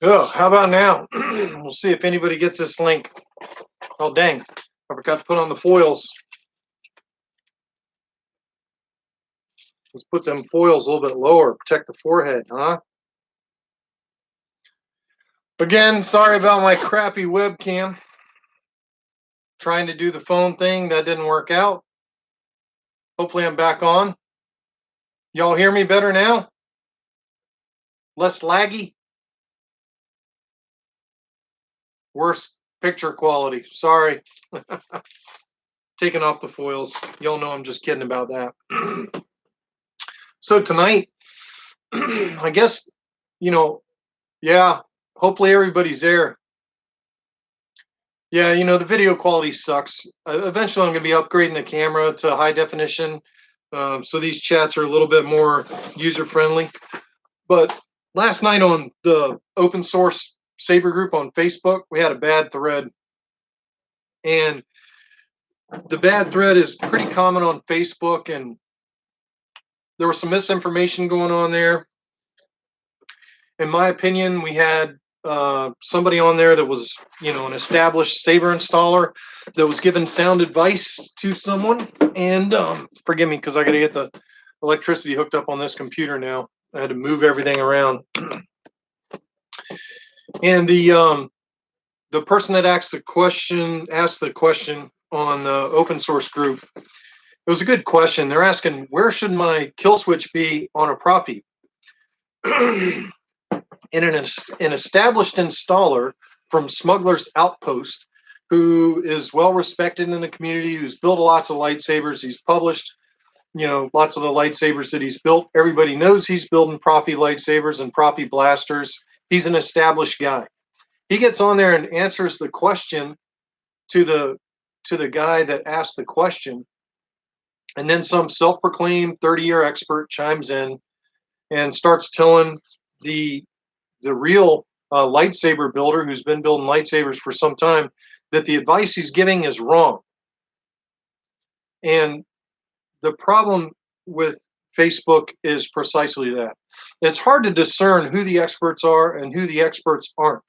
Oh, how about now? We'll see if anybody gets this link. Oh, dang. I forgot to put on the foils. Let's put them foils a little bit lower, protect the forehead, huh? Again, sorry about my crappy webcam. Trying to do the phone thing, that didn't work out. Hopefully I'm back on. Y'all hear me better now? Less laggy? Worse picture quality. Sorry. Taking off the foils. Y'all know I'm just kidding about that. So tonight, I guess, yeah, hopefully everybody's there. Yeah, the video quality sucks. Eventually, I'm going to be upgrading the camera to high definition, so these chats are a little bit more user-friendly. But last night on the open source Saber group on Facebook, we had a bad thread. And the bad thread is pretty common on Facebook, and there was some misinformation going on there. In my opinion, we had somebody on there that was, an established Saber installer that was giving sound advice to someone. And forgive me, because I got to get the electricity hooked up on this computer now. I had to move everything around. And the person that asked the question on the open source group. It was a good question. They're asking, where should my kill switch be on a Profi? In an established installer from Smuggler's Outpost, who is well respected in the community, who's built lots of lightsabers. He's published, lots of the lightsabers that he's built. Everybody knows he's building Profi lightsabers and Profi blasters. He's an established guy. He gets on there and answers the question to the guy that asked the question. And then some self-proclaimed 30-year expert chimes in and starts telling the real lightsaber builder who's been building lightsabers for some time that the advice he's giving is wrong. And the problem with Facebook is precisely that. It's hard to discern who the experts are and who the experts aren't.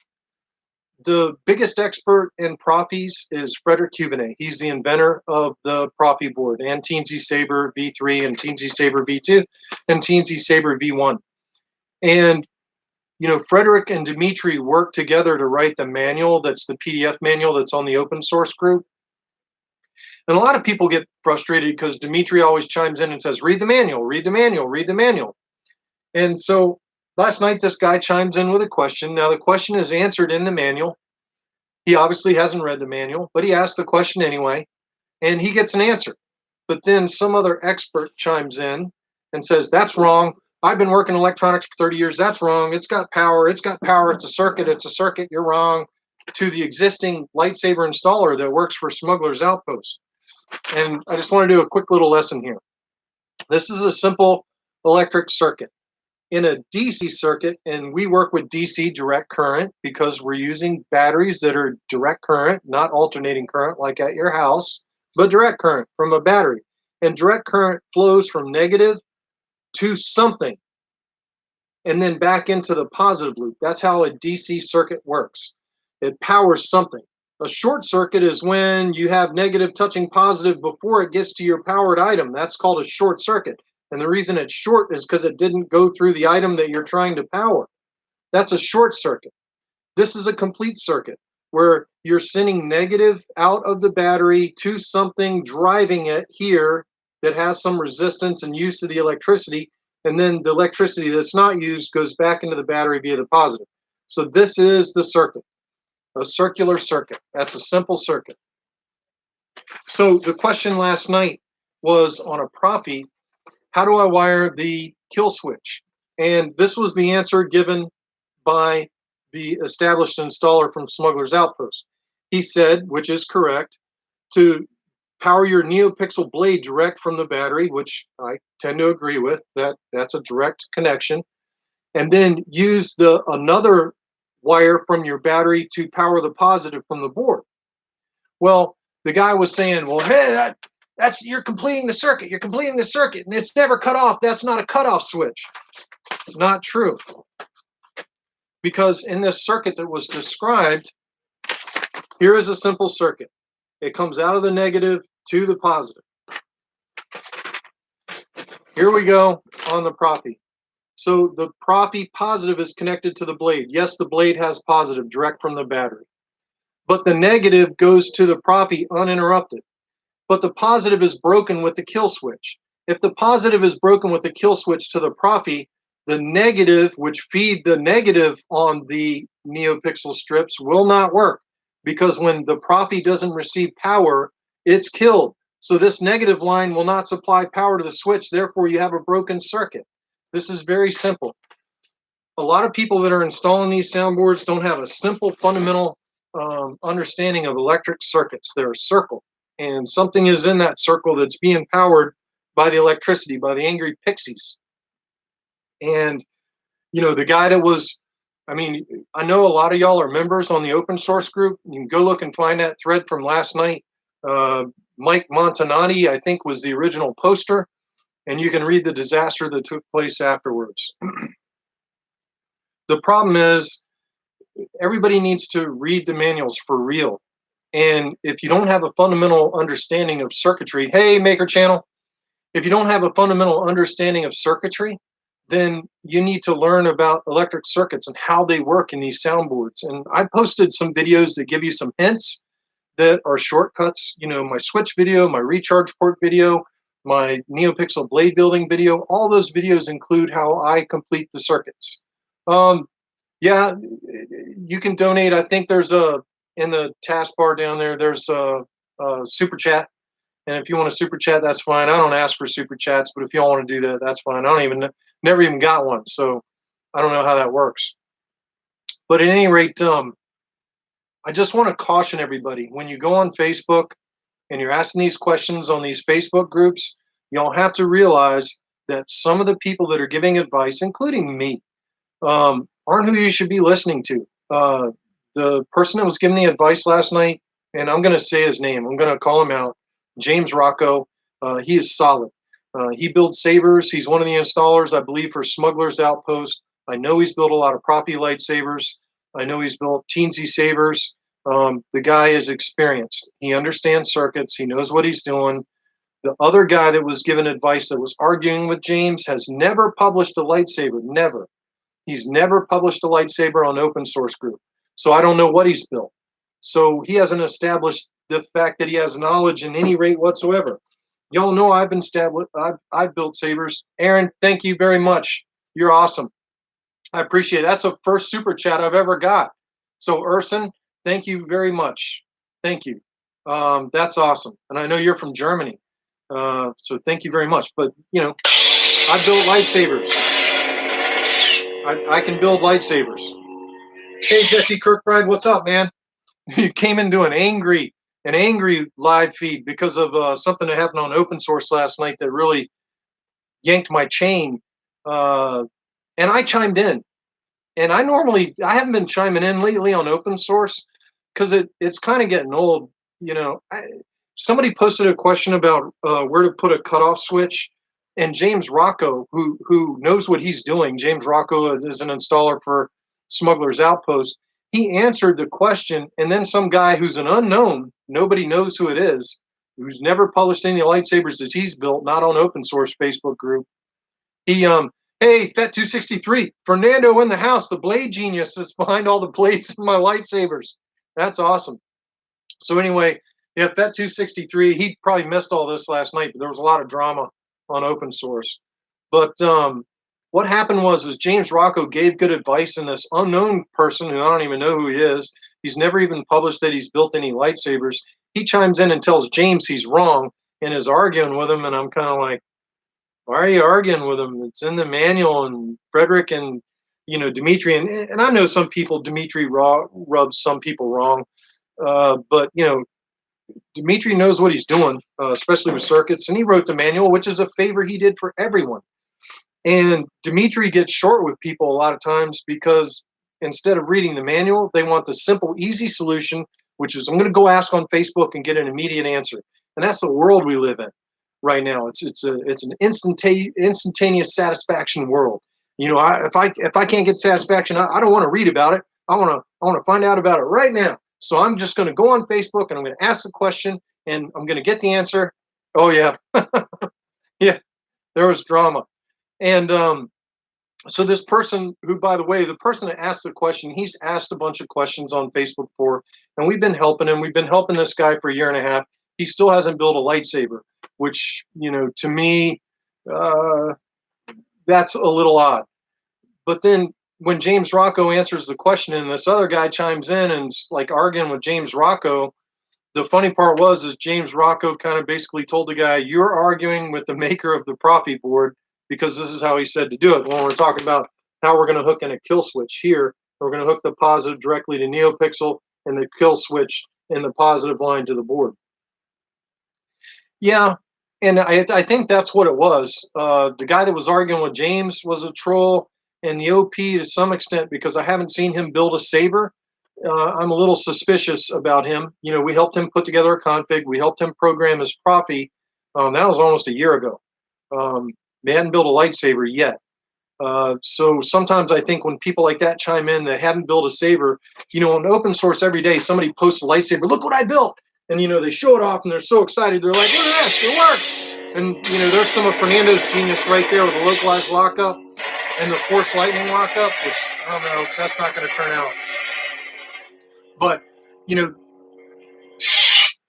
The biggest expert in Profis is Frederick Cubinet. He's the inventor of the Profi board and Teensy Saber V3 and Teensy Saber V2 and Teensy Saber V1. And Frederick and Dimitri worked together to write the manual. That's the PDF manual that's on the open source group. And a lot of people get frustrated because Dimitri always chimes in and says, read the manual, read the manual, read the manual. And so last night, this guy chimes in with a question. Now, the question is answered in the manual. He obviously hasn't read the manual, but he asked the question anyway, and he gets an answer. But then some other expert chimes in and says, that's wrong. I've been working electronics for 30 years. That's wrong. It's got power. It's got power. It's a circuit. It's a circuit. You're wrong. To the existing lightsaber installer that works for Smuggler's Outpost. And I just want to do a quick little lesson here. This is a simple electric circuit. In a DC circuit, and we work with DC direct current because we're using batteries that are direct current, not alternating current like at your house, but direct current from a battery. And direct current flows from negative to something and then back into the positive loop. That's how a DC circuit works. It powers something. A short circuit is when you have negative touching positive before it gets to your powered item. That's called a short circuit. And the reason it's short is because it didn't go through the item that you're trying to power. That's a short circuit. This is a complete circuit where you're sending negative out of the battery to something driving it here that has some resistance and use of the electricity. And then the electricity that's not used goes back into the battery via the positive. So this is the circuit, a circular circuit. That's a simple circuit. So the question last night was on a Profi, how do I wire the kill switch? And this was the answer given by the established installer from Smuggler's Outpost. He said, which is correct, to power your NeoPixel blade direct from the battery, which I tend to agree with, that's a direct connection, and then use another wire from your battery to power the positive from the board. Well, the guy was saying, well, hey, you're completing the circuit. You're completing the circuit, and it's never cut off. That's not a cutoff switch. Not true. Because in this circuit that was described, here is a simple circuit. It comes out of the negative to the positive. Here we go on the prophy. So the prophy positive is connected to the blade. Yes, the blade has positive direct from the battery. But the negative goes to the prophy uninterrupted. But the positive is broken with the kill switch. If the positive is broken with the kill switch to the prophy, the negative, which feed the negative on the NeoPixel strips, will not work, because when the prophy doesn't receive power, it's killed. So this negative line will not supply power to the switch. Therefore, you have a broken circuit. This is very simple. A lot of people that are installing these soundboards don't have a simple fundamental understanding of electric circuits. They're a circle, and something is in that circle that's being powered by the electricity, by the angry pixies. And, you know, the guy that was, I mean, I know a lot of y'all are members on the open source group. You can go look and find that thread from last night. Mike Montanati, I think, was the original poster, and you can read the disaster that took place afterwards. The problem is, everybody needs to read the manuals for real. And if you don't have a fundamental understanding of circuitry, hey, Maker Channel, if you don't have a fundamental understanding of circuitry, then you need to learn about electric circuits and how they work in these soundboards. And I posted some videos that give you some hints that are shortcuts. You know, my switch video, my recharge port video, my NeoPixel blade building video, all those videos include how I complete the circuits. Yeah, you can donate. I think there's in the taskbar down there, there's a super chat. And if you want to super chat, that's fine. I don't ask for super chats, but if y'all want to do that, that's fine. I don't even, never even got one. So I don't know how that works. But at any rate, I just want to caution everybody, when you go on Facebook and you're asking these questions on these Facebook groups, y'all have to realize that some of the people that are giving advice, including me, aren't who you should be listening to. The person that was giving the advice last night, and I'm going to say his name, I'm going to call him out, James Rocco. He is solid. He builds Sabers. He's one of the installers, I believe, for Smuggler's Outpost. I know he's built a lot of Prophy Lightsabers. I know he's built Teensy Sabers. The guy is experienced. He understands circuits. He knows what he's doing. The other guy that was given advice that was arguing with James has never published a lightsaber. Never. He's never published a lightsaber on open source group. So I don't know what he's built. So he hasn't established the fact that he has knowledge in any rate whatsoever. Y'all know I've built sabers. Aaron, thank you very much. You're awesome. I appreciate it. That's the first super chat I've ever got. So Urson, thank you very much. Thank you. That's awesome. And I know you're from Germany. So thank you very much. But, you know, I built lightsabers. I can build lightsabers. Hey, Jesse Kirkbride, what's up, man? You came into an angry live feed because of something that happened on open source last night that really yanked my chain. And I chimed in. And I haven't been chiming in lately on open source because it's kind of getting old. You know, somebody posted a question about where to put a cutoff switch. And James Rocco, who knows what he's doing, James Rocco is an installer for Smuggler's Outpost. He answered the question, and then some guy who's an unknown, nobody knows who it is, who's never published any lightsabers that he's built, not on open source Facebook group. He hey, Fet263, Fernando in the house, the blade genius that's behind all the blades in my lightsabers. That's awesome. So anyway, yeah, Fet263, he probably missed all this last night, but there was a lot of drama on open source. But what happened was James Rocco gave good advice, and this unknown person, who I don't even know who he is, he's never even published that he's built any lightsabers, he chimes in and tells James he's wrong and is arguing with him, and I'm kind of like, why are you arguing with him? It's in the manual, and Frederick and, you know, Dimitri, and I know some people, Dimitri rubs some people wrong, but, you know, Dimitri knows what he's doing, especially with circuits, and he wrote the manual, which is a favor he did for everyone. And Dimitri gets short with people a lot of times because instead of reading the manual, they want the simple, easy solution, which is, I'm going to go ask on Facebook and get an immediate answer. And that's the world we live in right now. It's an instantaneous satisfaction world. You know, if I can't get satisfaction, I don't want to read about it. I want to find out about it right now. So I'm just going to go on Facebook and I'm going to ask the question and I'm going to get the answer. Oh yeah, yeah. There was drama, and so this person, who, by the way, the person that asked the question, he's asked a bunch of questions on Facebook for, and we've been helping him. We've been helping this guy for a year and a half. He still hasn't built a lightsaber, which, you know, to me, uh, that's a little odd. But then when James Rocco answers the question and this other guy chimes in and like arguing with James Rocco, the funny part was is James Rocco kind of basically told the guy, "You're arguing with the maker of the Profi board because this is how he said to do it." When we're talking about how we're going to hook in a kill switch here, we're going to hook the positive directly to NeoPixel and the kill switch in the positive line to the board. Yeah, and I think that's what it was. The guy that was arguing with James was a troll, and the OP to some extent, because I haven't seen him build a Saber. I'm a little suspicious about him. You know, we helped him put together a config. We helped him program his Profi. That was almost a year ago. They hadn't built a lightsaber yet. So sometimes I think when people like that chime in that haven't built a Saber, you know, on open source every day, somebody posts a lightsaber. Look what I built. And, you know, they show it off and they're so excited. They're like, look at this, it works. And, you know, there's some of Fernando's genius right there with the localized lockup and the force lightning lockup, which I don't know, that's not going to turn out. But, you know,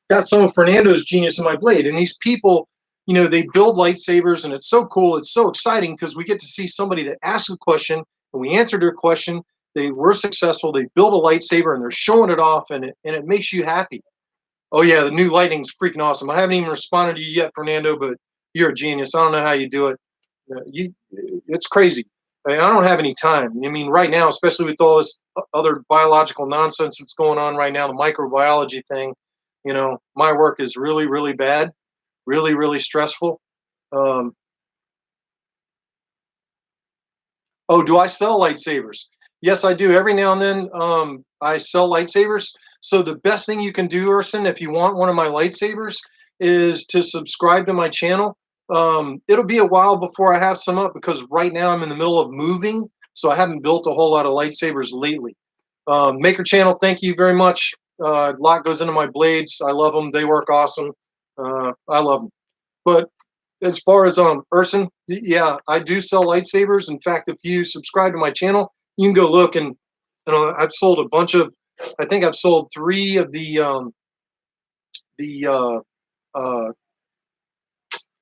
that's some of Fernando's genius in my blade. And these people, you know, they build lightsabers and it's so cool. It's so exciting because we get to see somebody that asks a question and we answered their question. They were successful. They built a lightsaber and they're showing it off and it makes you happy. Oh yeah, the new lightning's freaking awesome. I haven't even responded to you yet, Fernando, but you're a genius. I don't know how you do it. It's crazy. I don't have any time. I mean, right now, especially with all this other biological nonsense that's going on right now, the microbiology thing, you know, my work is really, really bad, really, really stressful. Um, oh, do I sell lightsabers? Yes, I do. Every now and then, I sell lightsabers. So the best thing you can do, Urson, if you want one of my lightsabers, is to subscribe to my channel. It'll be a while before I have some up because right now I'm in the middle of moving, so I haven't built a whole lot of lightsabers lately. Maker channel, thank you very much. A lot goes into my blades. I love them. They work awesome. I love them. But as far as Urson, yeah, I do sell lightsabers. In fact, if you subscribe to my channel, you can go look and I've sold a bunch of. I think I've sold 3 of the uh,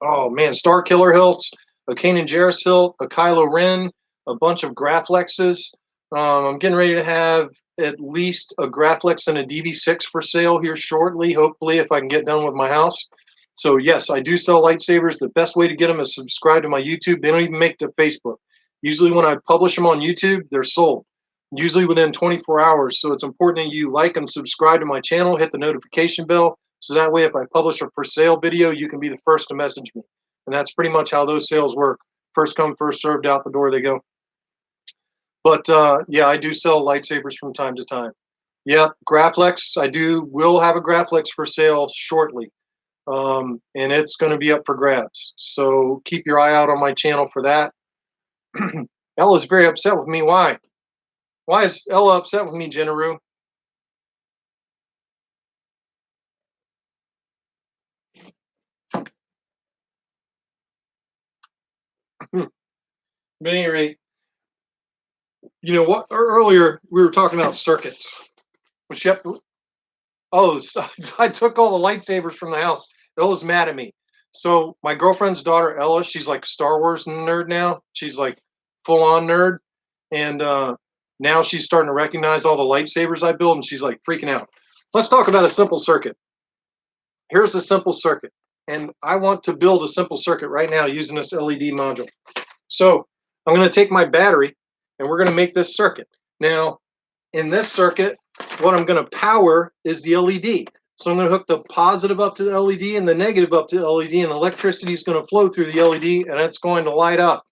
oh man, Star Killer hilts, a Kanan Jarrus hilt, a Kylo Ren, a bunch of Graflexes. I'm getting ready to have at least a Graflex and a DB6 for sale here shortly, hopefully, if I can get done with my house. So yes, I do sell lightsabers. The best way to get them is subscribe to my YouTube. They don't even make it to Facebook. Usually when I publish them on YouTube, they're sold, usually within 24 hours. So it's important that you like and subscribe to my channel, hit the notification bell, so that way if I publish a for sale video, you can be the first to message me. And that's pretty much how those sales work. First come, first served, out the door they go. But yeah, I do sell lightsabers from time to time. Yeah, Graflex, will have a Graflex for sale shortly. And it's going to be up for grabs. So keep your eye out on my channel for that. Ella's very upset with me. Why? Why is Ella upset with me, Jennaru? But at any rate, you know what? Earlier we were talking about circuits. Which oh, so I took all the lightsabers from the house. Ella's mad at me. So my girlfriend's daughter Ella, she's like Star Wars nerd now. She's like full on nerd, and now she's starting to recognize all the lightsabers I build, and she's like freaking out. Let's talk about a simple circuit. Here's a simple circuit, and I want to build a simple circuit right now using this LED module. So I'm going to take my battery, and we're going to make this circuit. Now, in this circuit, what I'm going to power is the LED. So I'm going to hook the positive up to the LED and the negative up to the LED, and electricity is going to flow through the LED, and it's going to light up.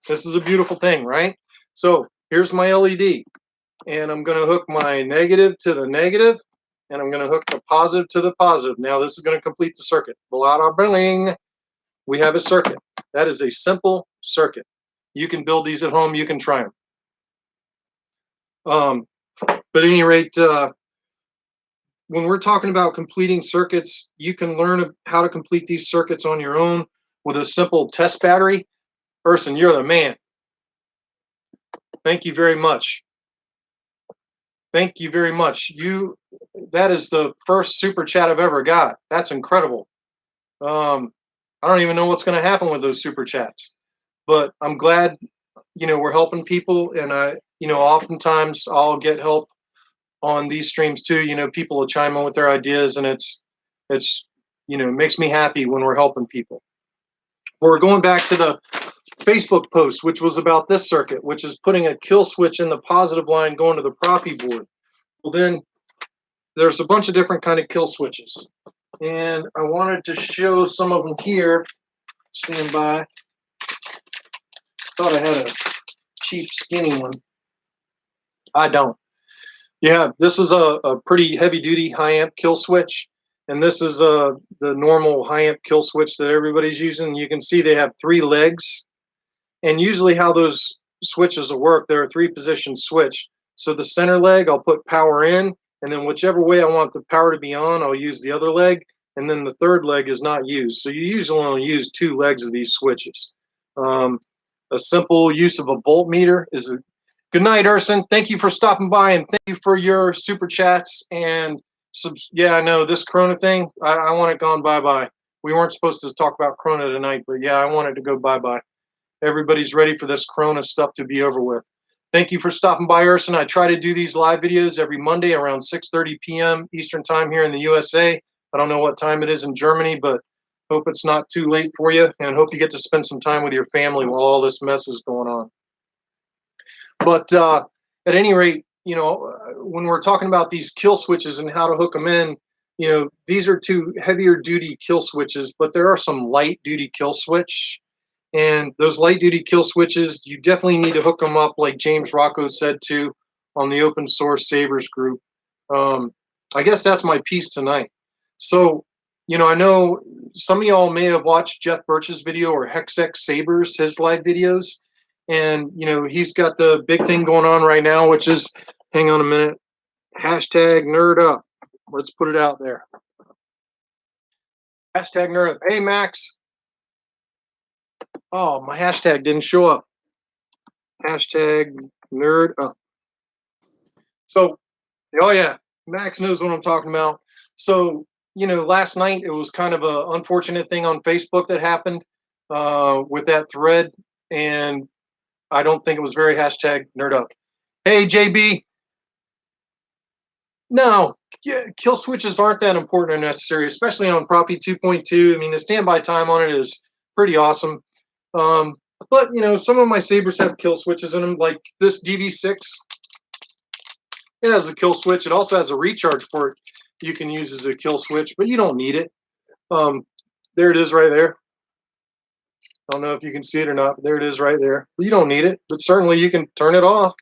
This is a beautiful thing, right? So here's my LED, and I'm going to hook my negative to the negative, and I'm going to hook the positive to the positive. Now this is going to complete the circuit. Blah, blah, bling. We have a circuit. That is a simple circuit. You can build these at home. You can try them. But at any rate, when we're talking about completing circuits, you can learn how to complete these circuits on your own with a simple test battery. Person, you're the man. Thank you very much. Thank you very much. That is the first super chat I've ever got. That's incredible. I don't even know what's going to happen with those super chats, but I'm glad, we're helping people. And oftentimes I'll get help on these streams too. People will chime in with their ideas, and it's makes me happy when we're helping people. We're going back to the Facebook post, which was about this circuit, which is putting a kill switch in the positive line going to the propy board. Well, then there's a bunch of different kind of kill switches, and I wanted to show some of them here. Stand by. Thought I had a cheap skinny one. I don't. Yeah, this is a pretty heavy duty high amp kill switch, and this is the normal high amp kill switch that everybody's using. You can see they have 3 legs, and usually how those switches will work, they're a 3-position switch. So the center leg, I'll put power in, and then whichever way I want the power to be on, I'll use the other leg, and then the third leg is not used. So you usually only use 2 legs of these switches. A simple use of a voltmeter is a good night, Urson. Thank you for stopping by, and thank you for your super chats. And yeah, I know this Corona thing, I want it gone bye-bye. We weren't supposed to talk about Corona tonight, but yeah, I want it to go bye-bye. Everybody's ready for this Corona stuff to be over with. Thank you for stopping by, Urson. I try to do these live videos every Monday around 6:30 p.m. Eastern time here in the USA. I don't know what time it is in Germany, but hope it's not too late for you, and hope you get to spend some time with your family while all this mess is going on. But at any rate, when we're talking about these kill switches and how to hook them in, these are 2 heavier duty kill switches, but there are some light duty kill switch. And those light duty kill switches, you definitely need to hook them up like James Rocco said to on the open source Sabers group. I guess that's my piece tonight. So, I know some of y'all may have watched Jeff Birch's video or Hexx Sabers, his live videos. And, he's got the big thing going on right now, which is, hang on a minute, #NerdUp. Let's put it out there. #NerdUp. Hey, Max. Oh, my hashtag didn't show up. #NerdUp. So, oh yeah, Max knows what I'm talking about. So, last night it was kind of an unfortunate thing on Facebook that happened with that thread, and I don't think it was very #NerdUp. Hey, JB. No, kill switches aren't that important or necessary, especially on Propy 2.2. I mean, the standby time on it is pretty awesome. But, some of my Sabers have kill switches in them, like this DV6. It has a kill switch. It also has a recharge port you can use as a kill switch, but you don't need it. There it is right there. I don't know if you can see it or not, but there it is right there. You don't need it, but certainly you can turn it off.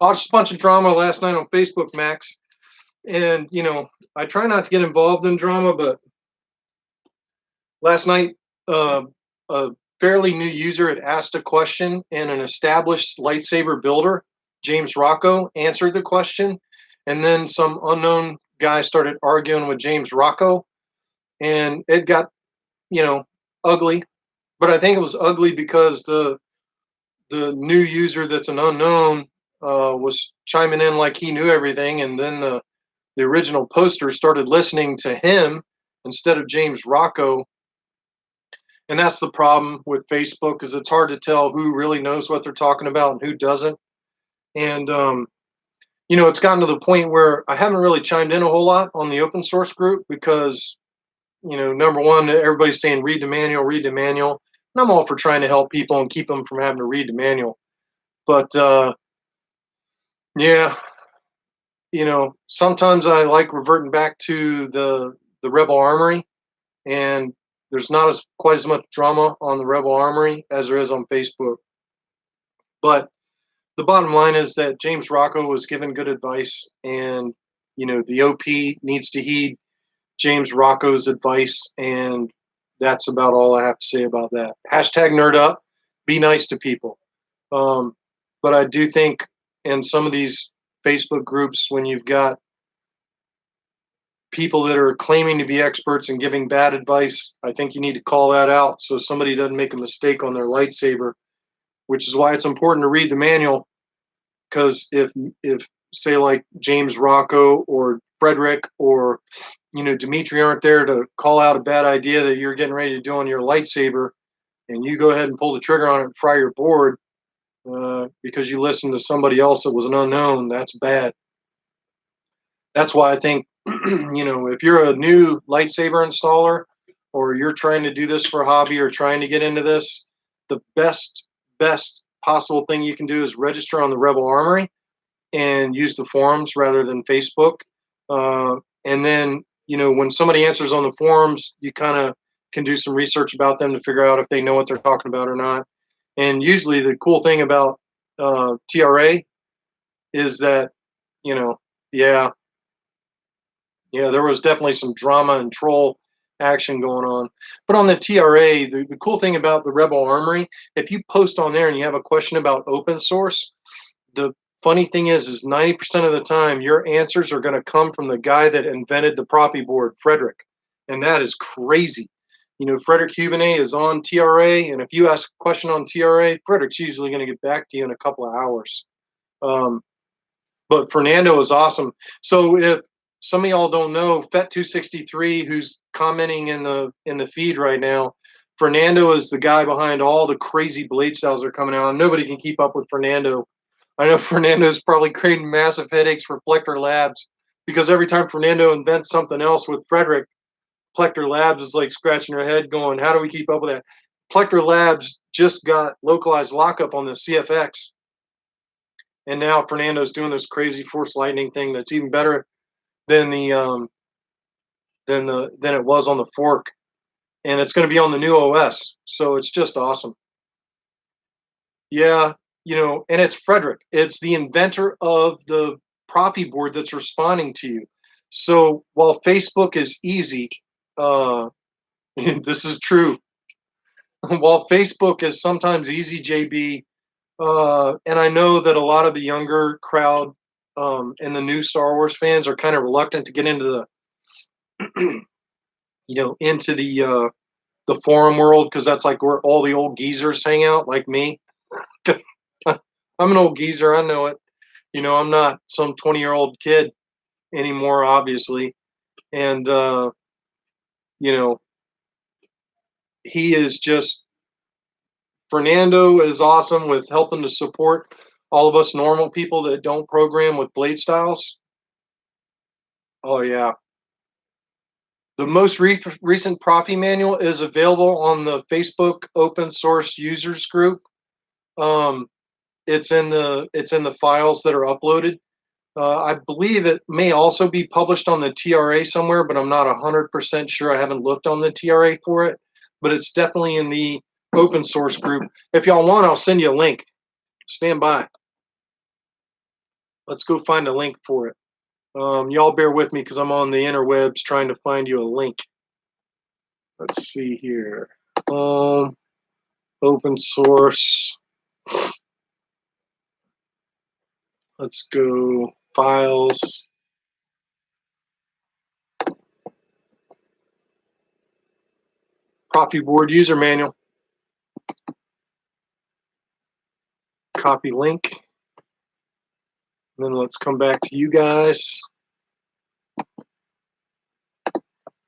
I watched a bunch of drama last night on Facebook, Max. And, I try not to get involved in drama, but last night, a fairly new user had asked a question, and an established lightsaber builder, James Rocco, answered the question. And then some unknown guy started arguing with James Rocco, and it got, ugly. But I think it was ugly because the new user that's an unknown was chiming in like he knew everything, and then the original poster started listening to him instead of James Rocco. And that's the problem with Facebook, is it's hard to tell who really knows what they're talking about and who doesn't. And it's gotten to the point where I haven't really chimed in a whole lot on the open source group because, number one, everybody's saying read the manual, read the manual. And I'm all for trying to help people and keep them from having to read the manual. But yeah, sometimes I like reverting back to the Rebel Armory, and there's not quite as much drama on the Rebel Armory as there is on Facebook. But the bottom line is that James Rocco was given good advice, and the OP needs to heed James Rocco's advice and that's about all I have to say about that. Hashtag nerd up. Be nice to people. But I do think in some of these Facebook groups, when you've got people that are claiming to be experts and giving bad advice, I think you need to call that out so somebody doesn't make a mistake on their lightsaber, which is why it's important to read the manual. Because if say like James Rocco or Frederick or Dimitri aren't there to call out a bad idea that you're getting ready to do on your lightsaber, and you go ahead and pull the trigger on it and fry your board because you listened to somebody else that was an unknown, that's bad. That's why I think if you're a new lightsaber installer or you're trying to do this for a hobby or trying to get into this, the best possible thing you can do is register on the Rebel Armory and use the forums rather than Facebook. And then, when somebody answers on the forums, you kind of can do some research about them to figure out if they know what they're talking about or not. And usually the cool thing about TRA is that, yeah, there was definitely some drama and troll action going on. But on the TRA, the cool thing about the Rebel Armory, if you post on there and you have a question about open source, the funny thing is 90% of the time your answers are going to come from the guy that invented the Proppy board, Frederick. And that is crazy. Frederick Hubenet is on TRA, and if you ask a question on TRA, Frederick's usually going to get back to you in a couple of hours. But Fernando is awesome. So if some of y'all don't know, Fet263, who's commenting in the feed right now, Fernando is the guy behind all the crazy blade styles that are coming out. And nobody can keep up with Fernando. I know Fernando's probably creating massive headaches for Plector Labs because every time Fernando invents something else with Frederick, Plector Labs is like scratching their head going, how do we keep up with that? Plector Labs just got localized lockup on the CFX. And now Fernando's doing this crazy Force Lightning thing that's even better than than it was on the fork. And it's going to be on the new OS. So it's just awesome. Yeah, and it's Frederick. It's the inventor of the Profi board that's responding to you. So while Facebook is easy, this is true. While Facebook is sometimes easy, JB, and I know that a lot of the younger crowd and the new Star Wars fans are kind of reluctant to get into the, into the forum world because that's like where all the old geezers hang out, like me. I'm an old geezer, I know it. I'm not some 20-year-old kid anymore, obviously. And, he is just, Fernando is awesome with helping to support all of us normal people that don't program with blade styles. Oh, yeah. The most recent Profi manual is available on the Facebook open source users group. It's in the files that are uploaded. I believe it may also be published on the TRA somewhere, but I'm not 100% sure. I haven't looked on the TRA for it, but it's definitely in the open source group. If y'all want, I'll send you a link. Stand by. Let's go find a link for it. Y'all bear with me because I'm on the interwebs trying to find you a link. Let's see here. Open source. Let's go files. Profi board user manual. Copy link. And then let's come back to you guys.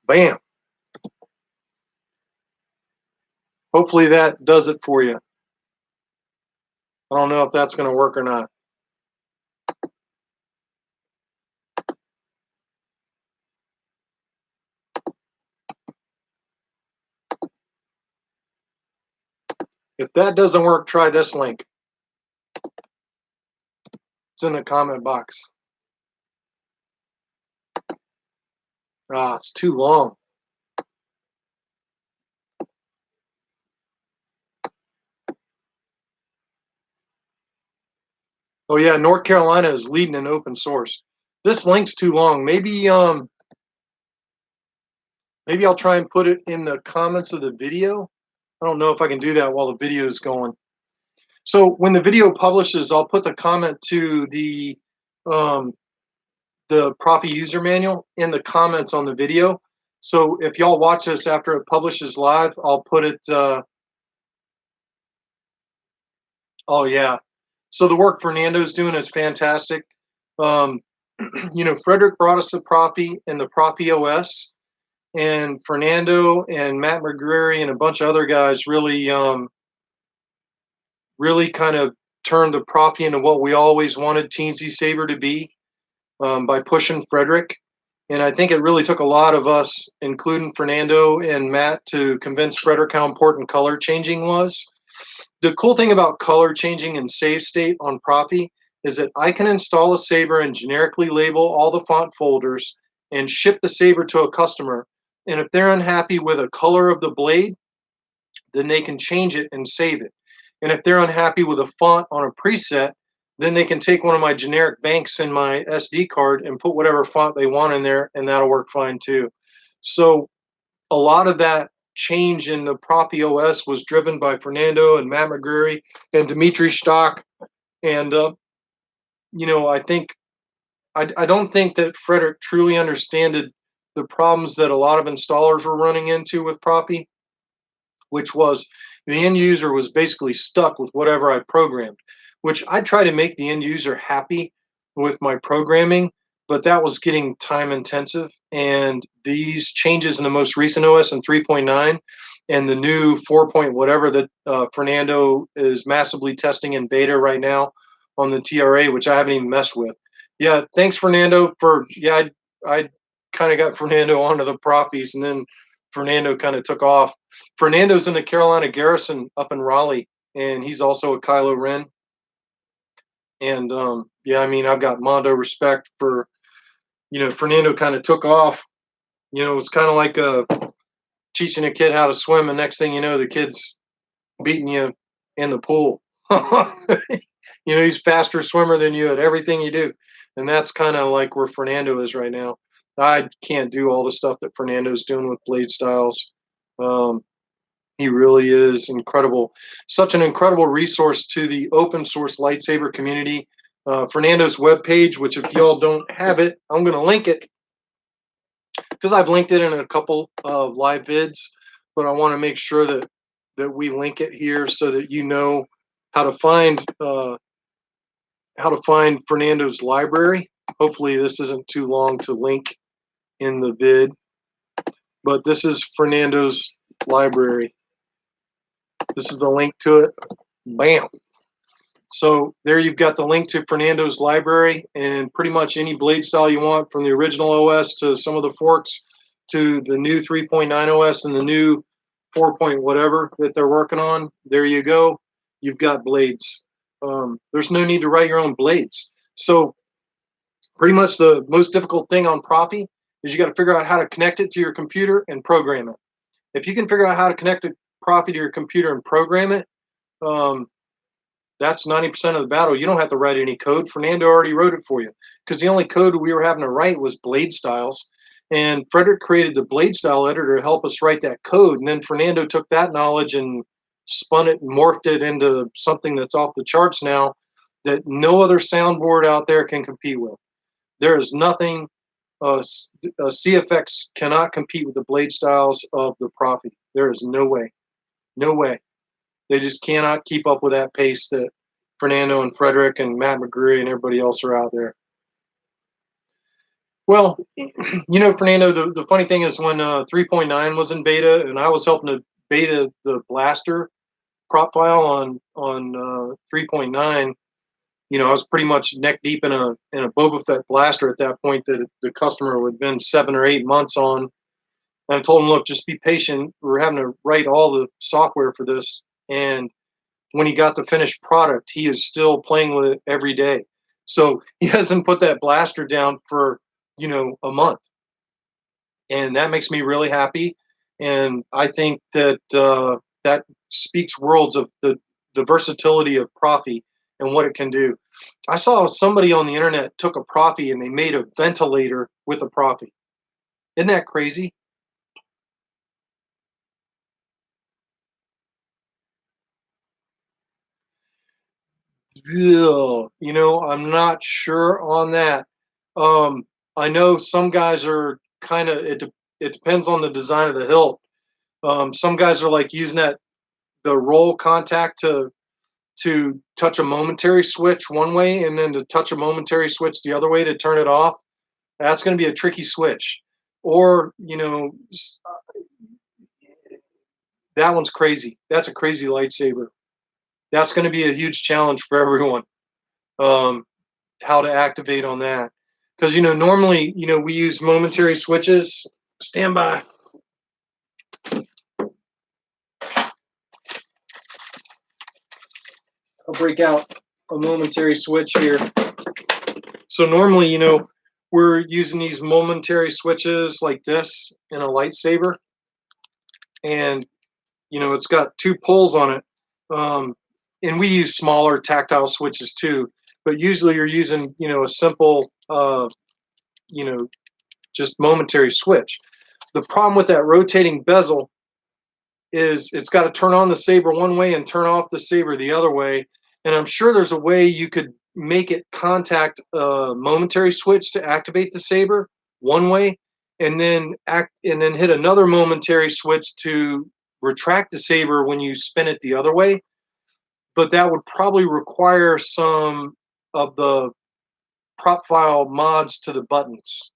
Bam. Hopefully that does it for you. I don't know if that's going to work or not. If that doesn't work, try this link. It's in the comment box. Ah, it's too long. Oh yeah, North Carolina is leading in open source. This link's too long. Maybe Maybe I'll try and put it in the comments of the video. I don't know if I can do that while the video is going. So when the video publishes, I'll put the comment to um, the Profi user manual in the comments on the video. So if y'all watch this after it publishes live, I'll put it. Oh yeah. So the work Fernando's doing is fantastic. Um, Frederick brought us the Profi and the Profi OS, and Fernando and Matt McGreary and a bunch of other guys really kind of turned the Profi into what we always wanted Teensy Saber to be, by pushing Frederick. And I think it really took a lot of us, including Fernando and Matt, to convince Frederick how important color changing was. The cool thing about color changing and save state on Profi is that I can install a Saber and generically label all the font folders and ship the Saber to a customer. And if they're unhappy with a color of the blade, then they can change it and save it. And if they're unhappy with a font on a preset, then they can take one of my generic banks in my SD card and put whatever font they want in there, and that'll work fine too. So a lot of that change in the Profi OS was driven by Fernando and Matt McGreary and Dimitri Stock. And, I don't think that Frederick truly understood the problems that a lot of installers were running into with Profi, which was the end user was basically stuck with whatever I programmed, which I try to make the end user happy with my programming, but that was getting time intensive. And these changes in the most recent OS in 3.9 and the new 4 point whatever that Fernando is massively testing in beta right now on the TRA, which I haven't even messed with. Yeah, thanks Fernando I kind of got Fernando onto the Profis, and then Fernando kind of took off. Fernando's in the Carolina Garrison up in Raleigh, and he's also a Kylo Ren. And I've got Mondo respect for, Fernando kind of took off. It's kind of like teaching a kid how to swim, and next thing you know, the kid's beating you in the pool. He's faster swimmer than you at everything you do. And that's kind of like where Fernando is right now. I can't do all the stuff that Fernando's doing with blade styles. He really is incredible. Such an incredible resource to the open source lightsaber community. Fernando's webpage, which if y'all don't have it, I'm going to link it because I've linked it in a couple of live vids, but I want to make sure that we link it here so that you know how to find Fernando's library. Hopefully this isn't too long to link in the vid, but this is Fernando's library. This is the link to it. Bam. So there you've got the link to Fernando's library, and pretty much any blade style you want, from the original OS to some of the forks to the new 3.9 OS and the new 4 point whatever that they're working on. There you go. You've got blades. There's no need to write your own blades. So pretty much the most difficult thing on Profi is you got to figure out how to connect it to your computer and program it. If you can figure out how to connect a Profi to your computer and program it, that's 90% of the battle. You don't have to write any code. Fernando already wrote it for you, because the only code we were having to write was blade styles. And Frederick created the blade style editor to help us write that code. And then Fernando took that knowledge and spun it and morphed it into something that's off the charts now that no other soundboard out there can compete with. There is nothing. CFX cannot compete with the blade styles of the Profi. There is no way. No way. They just cannot keep up with that pace that Fernando and Frederick and Matt McGreary and everybody else are out there. Well, Fernando, the funny thing is when 3.9 was in beta and I was helping to beta the blaster prop file on 3.9, I was pretty much neck deep in a Boba Fett blaster at that point that the customer had been 7 or 8 months on. And I told him, look, just be patient. We're having to write all the software for this. And when he got the finished product, he is still playing with it every day. So he hasn't put that blaster down for, a month. And that makes me really happy. And I think that that speaks worlds of the versatility of Profi and what it can do. I saw somebody on the internet took a Profi and they made a ventilator with a Profi. Isn't that crazy? I'm not sure on that. Um, I know some guys are kind of it depends on the design of the hilt. Some guys are like using the roll contact to touch a momentary switch one way and then to touch a momentary switch the other way to turn it off. That's going to be a tricky switch. Or, that one's crazy. That's a crazy lightsaber. That's going to be a huge challenge for everyone. Um, how to activate on that. Because, normally, we use momentary switches. Stand by. I'll break out a momentary switch here. So normally, we're using these momentary switches like this in a lightsaber. And, it's got two poles on it. And we use smaller tactile switches too. But usually you're using, a simple, just momentary switch. The problem with that rotating bezel is it's got to turn on the saber one way and turn off the saber the other way. And I'm sure there's a way you could make it contact a momentary switch to activate the saber one way, and then hit another momentary switch to retract the saber when you spin it the other way. But that would probably require some of the prop file mods to the buttons.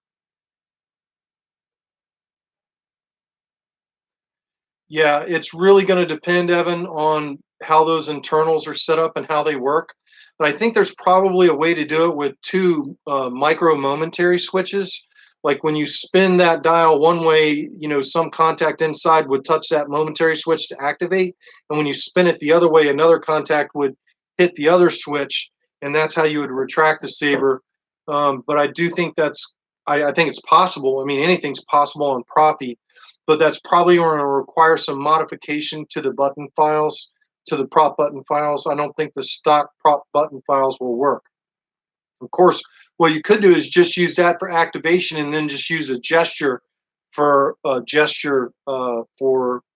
Yeah, it's really going to depend, Evan, on how those internals are set up and how they work. But I think there's probably a way to do it with two micro momentary switches. Like when you spin that dial one way, some contact inside would touch that momentary switch to activate. And when you spin it the other way, another contact would hit the other switch. And that's how you would retract the saber. But I do think I think it's possible. I mean, anything's possible on Profi, but that's probably going to require some modification to the button files, to the prop button files. I don't think the stock prop button files will work. Of course, what you could do is just use that for activation and then just use a gesture for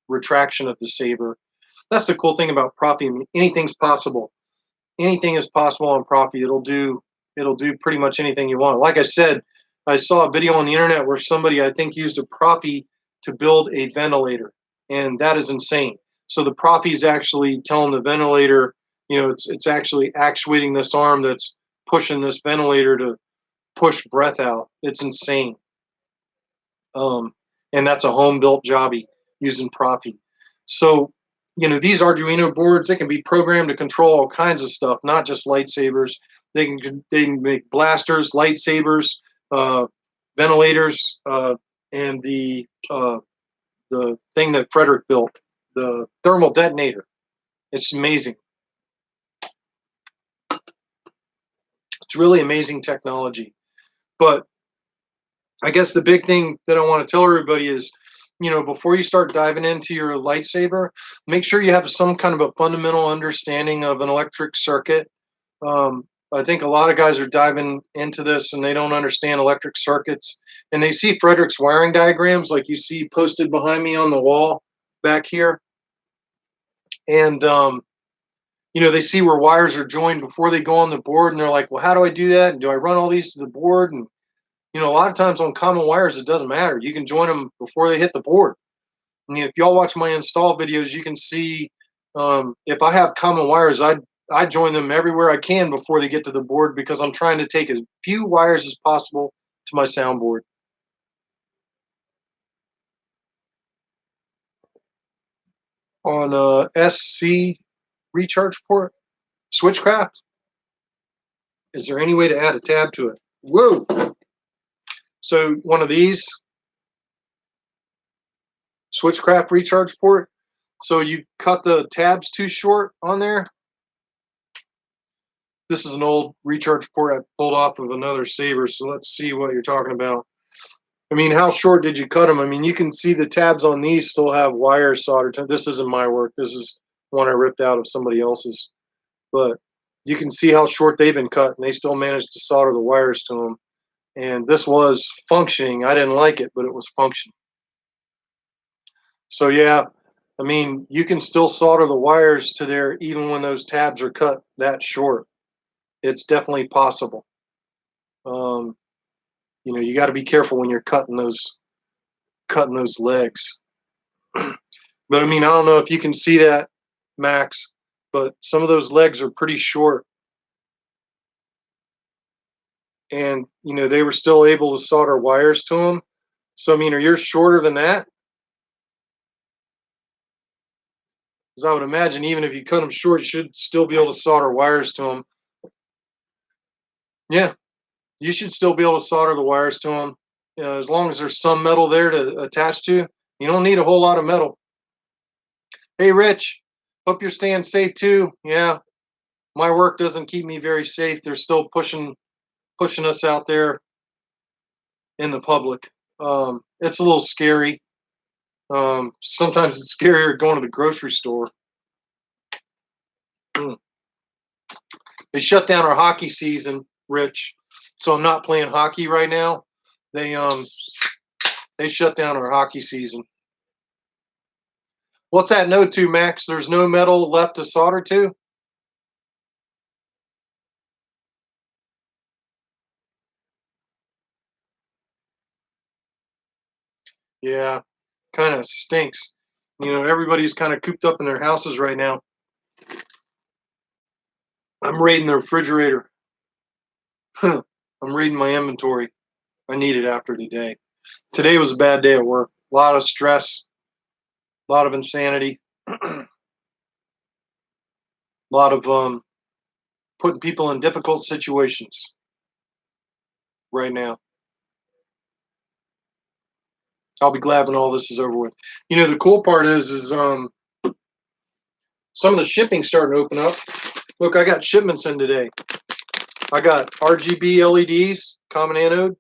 retraction of the saber. That's the cool thing about Profi. I mean, anything's possible. Anything is possible on Profi. It'll do pretty much anything you want. Like I said, I saw a video on the internet where somebody, I think, used a Profi to build a ventilator, and that is insane. So the Profi is actually telling the ventilator, it's actually actuating this arm that's pushing this ventilator to push breath out. It's insane. And that's a home built jobby using Profi. So, these Arduino boards, they can be programmed to control all kinds of stuff, not just lightsabers. They can make blasters, lightsabers, ventilators, and the thing that Frederick built, the thermal detonator. It's amazing. It's really amazing technology. But I guess the big thing that I want to tell everybody is, before you start diving into your lightsaber, make sure you have some kind of a fundamental understanding of an electric circuit. I think a lot of guys are diving into this and they don't understand electric circuits. And they see Frederick's wiring diagrams like you see posted behind me on the wall back here. And, they see where wires are joined before they go on the board. And they're like, well, how do I do that? And do I run all these to the board? And a lot of times on common wires, it doesn't matter. You can join them before they hit the board. And if y'all watch my install videos, you can see if I have common wires, I join them everywhere I can before they get to the board because I'm trying to take as few wires as possible to my soundboard. On SC recharge port, Switchcraft, is there any way to add a tab to it? Whoa! So one of these, Switchcraft recharge port. So you cut the tabs too short on there. This is an old recharge port I pulled off of another Saber. So let's see what you're talking about. I mean, how short did you cut them? I mean, you can see the tabs on these still have wires soldered to them. This isn't my work. This is one I ripped out of somebody else's. But you can see how short they've been cut, and they still managed to solder the wires to them. And this was functioning. I didn't like it, but it was functioning. So yeah, I mean, you can still solder the wires to there even when those tabs are cut that short. it's definitely possible. You know, you got to be careful when you're cutting those legs. But I mean, I don't know if you can see that, Max, but some of those legs are pretty short. And, you know, they were still able to solder wires to them. So, I mean, are yours shorter than that? Because I would imagine even if you cut them short, you should still be able to solder wires to them. Yeah, you should still be able to solder the wires to them. You know, as long as there's some metal there to attach to. You don't need a whole lot of metal. Hey, Rich, hope you're staying safe too. Yeah, my work doesn't keep me very safe. They're still pushing us out there in the public. It's a little scary. Sometimes it's scarier going to the grocery store. They shut down our hockey season, Rich. So I'm not playing hockey right now. They shut down our hockey season. What's that note to, Max? There's no metal left to solder to? Yeah, kind of stinks. You know, everybody's kind of cooped up in their houses right now. I'm raiding the refrigerator. I'm reading my inventory. I need it after today. Today was a bad day at work. A lot of stress, a lot of insanity, a lot of putting people in difficult situations right now. I'll be glad when all this is over with. You know, the cool part is some of the shipping starting to open up. Look, I got shipments in today. I got RGB LEDs, common anode,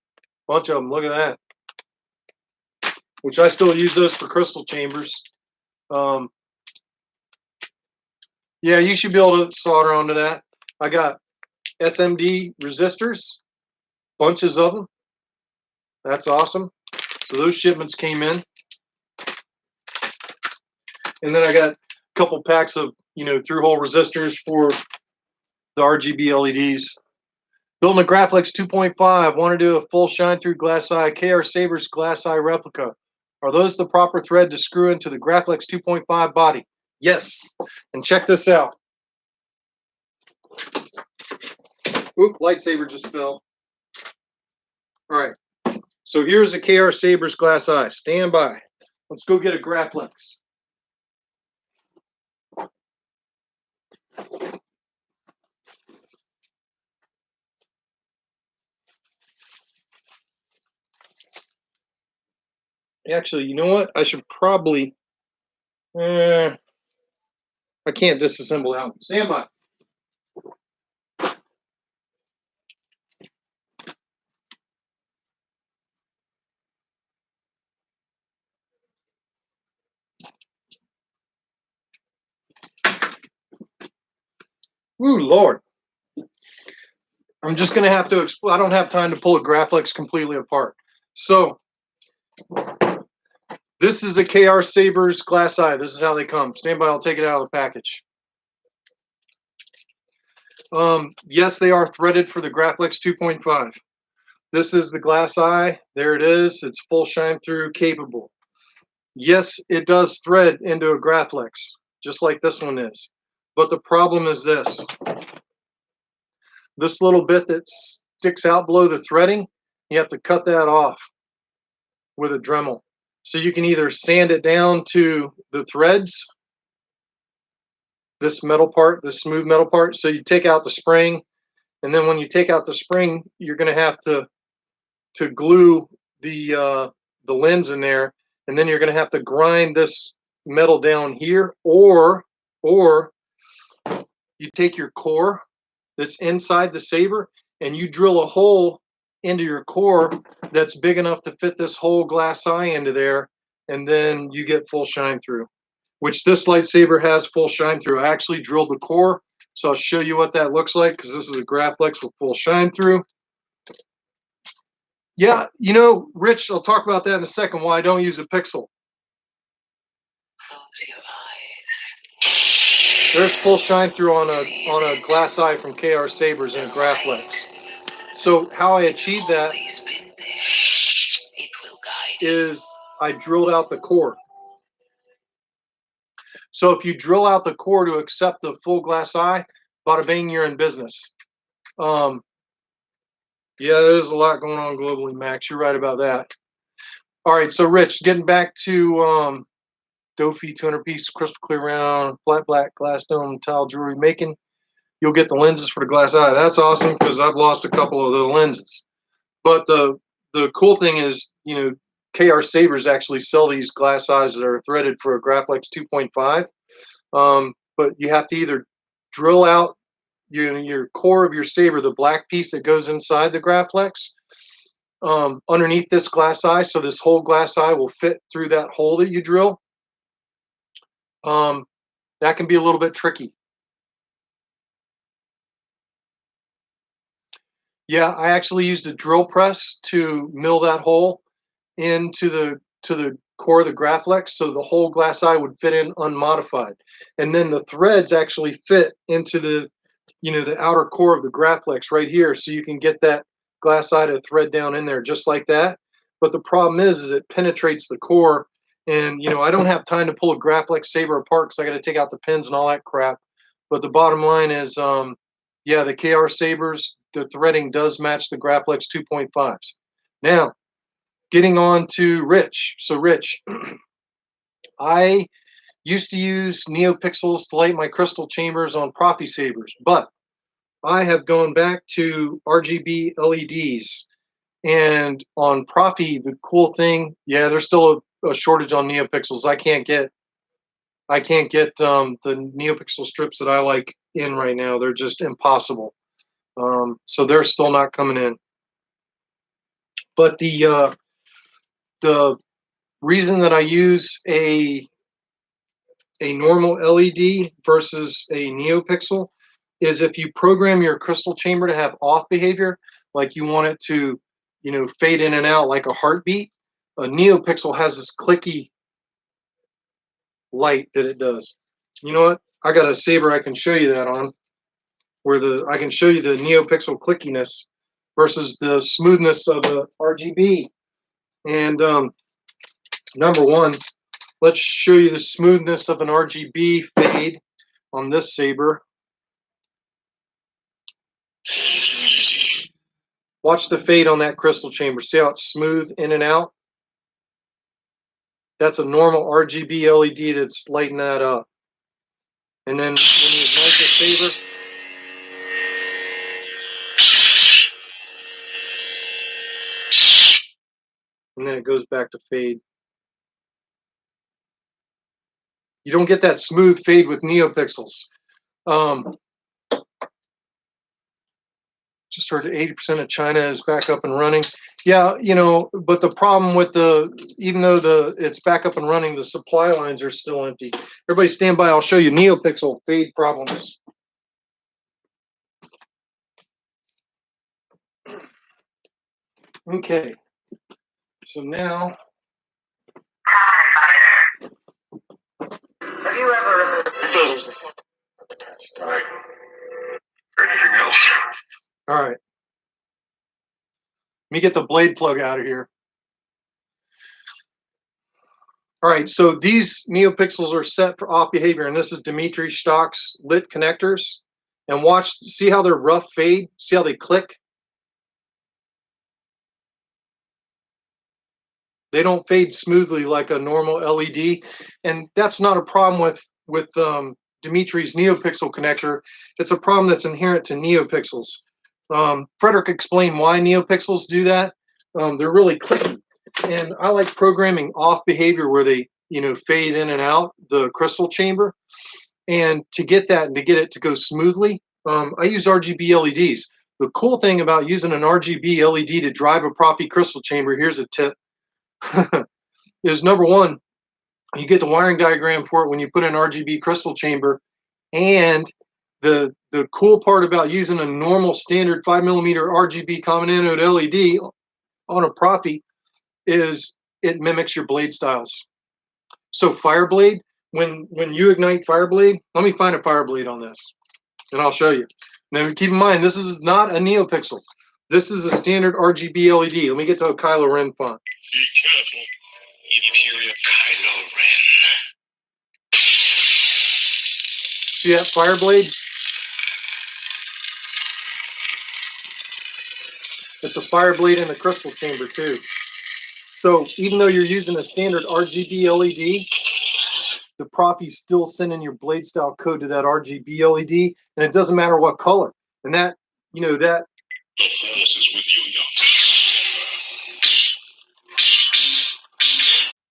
bunch of them. Look at that. Which I still use those for crystal chambers. Yeah, you should be able to solder onto that. I got SMD resistors, bunches of them. That's awesome. So those shipments came in. And then I got a couple packs of, you know, through-hole resistors for the RGB LEDs. Building a Graflex 2.5. Want to do a full shine-through glass eye KR Sabers glass eye replica. Are those the proper thread to screw into the Graflex 2.5 body? Yes. And check this out. Oop, lightsaber just fell. All right. So here's a KR Sabers glass eye. Stand by. Let's go get a Graflex. Actually, you know what? I should probably... I can't disassemble that one. Stand by. Ooh, Lord. I'm just going to have to explain. I don't have time to pull a Graflex completely apart. So this is a KR Sabers glass eye. This is how they come. Stand by. I'll take it out of the package. Yes, they are threaded for the Graflex 2.5. This is the glass eye. There it is. It's full shine through capable. Yes, it does thread into a Graflex, just like this one is. But the problem is this. This little bit that sticks out below the threading, you have to cut that off with a Dremel. So you can either sand it down to the threads, this metal part, this smooth metal part. So you take out the spring, and then when you take out the spring, you're going to have to glue the lens in there, and then you're going to have to grind this metal down here, or you take your core that's inside the Saber and you drill a hole into your core that's big enough to fit this whole glass eye into there, and then you get full shine through, which this lightsaber has full shine through. I actually drilled the core, so I'll show you what that looks like, because this is a Graflex with full shine through. Yeah, you know, Rich, I'll talk about that in a second, why I don't use a pixel. Close your eyes. There's full shine through on a glass eye from KR Sabers and Graflex. So how I achieved that is I drilled out the core. So if you drill out the core to accept the full glass eye, bada bing, you're in business. Yeah, there's a lot going on globally, Max. You're right about that. All right, so Rich, getting back to Dofi 200-piece crystal clear round, flat black glass dome tile jewelry making. You'll get the lenses for the glass eye. That's awesome because I've lost a couple of the lenses. But the cool thing is, you know, KR Sabers actually sell these glass eyes that are threaded for a Graflex 2.5. But you have to either drill out your core of your Saber, the black piece that goes inside the Graflex, underneath this glass eye, so this whole glass eye will fit through that hole that you drill. That can be a little bit tricky. Yeah, I actually used a drill press to mill that hole into the core of the Graflex, so the whole glass eye would fit in unmodified, and then the threads actually fit into the the outer core of the Graflex right here, so you can get that glass eye to thread down in there just like that. But the problem is it penetrates the core, and I don't have time to pull a Graflex Saber apart because I got to take out the pins and all that crap. But the bottom line is, yeah, the KR Sabers, the threading does match the Graflex 2.5s. Now, getting on to Rich. So Rich, I used to use NeoPixels to light my crystal chambers on Profi Sabers, but I have gone back to RGB LEDs. And on Profi, the cool thing, yeah, there's still a shortage on NeoPixels. I can't get the NeoPixel strips that I like in right now. They're just impossible. So they're still not coming in. But the reason that I use a normal LED versus a NeoPixel is if you program your crystal chamber to have off behavior, like you want it to, fade in and out like a heartbeat, a NeoPixel has this clicky light that it does. You know what? I got a Saber I can show you that on, where I can show you the NeoPixel clickiness versus the smoothness of the RGB. And number one, let's show you the smoothness of an RGB fade on this Saber. Watch the fade on that crystal chamber. See how it's smooth in and out? That's a normal RGB LED that's lighting that up. And then when you ignite the Saber, and then it goes back to fade. You don't get that smooth fade with NeoPixels. Just heard 80% of China is back up and running. Yeah, but the problem with even though it's back up and running, the supply lines are still empty. Everybody stand by. I'll show you NeoPixel fade problems. Okay, so now. Have you ever removed the faders a second for the test? Anything else? All right. Let me get the blade plug out of here. All right, so these NeoPixels are set for off behavior, and this is Dimitri Stock's lit connectors. And watch, see how they're rough fade? See how they click? They don't fade smoothly like a normal LED, and that's not a problem with Dimitri's NeoPixel connector. It's a problem that's inherent to NeoPixels. Frederick explained why NeoPixels do that. They're really clicky, and I like programming off behavior where they fade in and out the crystal chamber. And to get that and to get it to go smoothly, I use RGB LEDs. The cool thing about using an RGB LED to drive a Profi crystal chamber, here's a tip, is number one, you get the wiring diagram for it when you put an RGB crystal chamber. And the cool part about using a normal standard 5mm RGB common anode LED on a Profi is it mimics your blade styles. So Fireblade, when you ignite Fireblade, let me find a Fireblade on this, and I'll show you. Now keep in mind, this is not a NeoPixel. This is a standard RGB LED. Let me get to a Kylo Ren font. Be careful. Imperial Kylo Ren. See that Fireblade? It's a Fireblade in the crystal chamber too. So even though you're using a standard RGB LED, the Profi's still sending your blade style code to that RGB LED, and it doesn't matter what color. And that, you know, that. The Force is with you,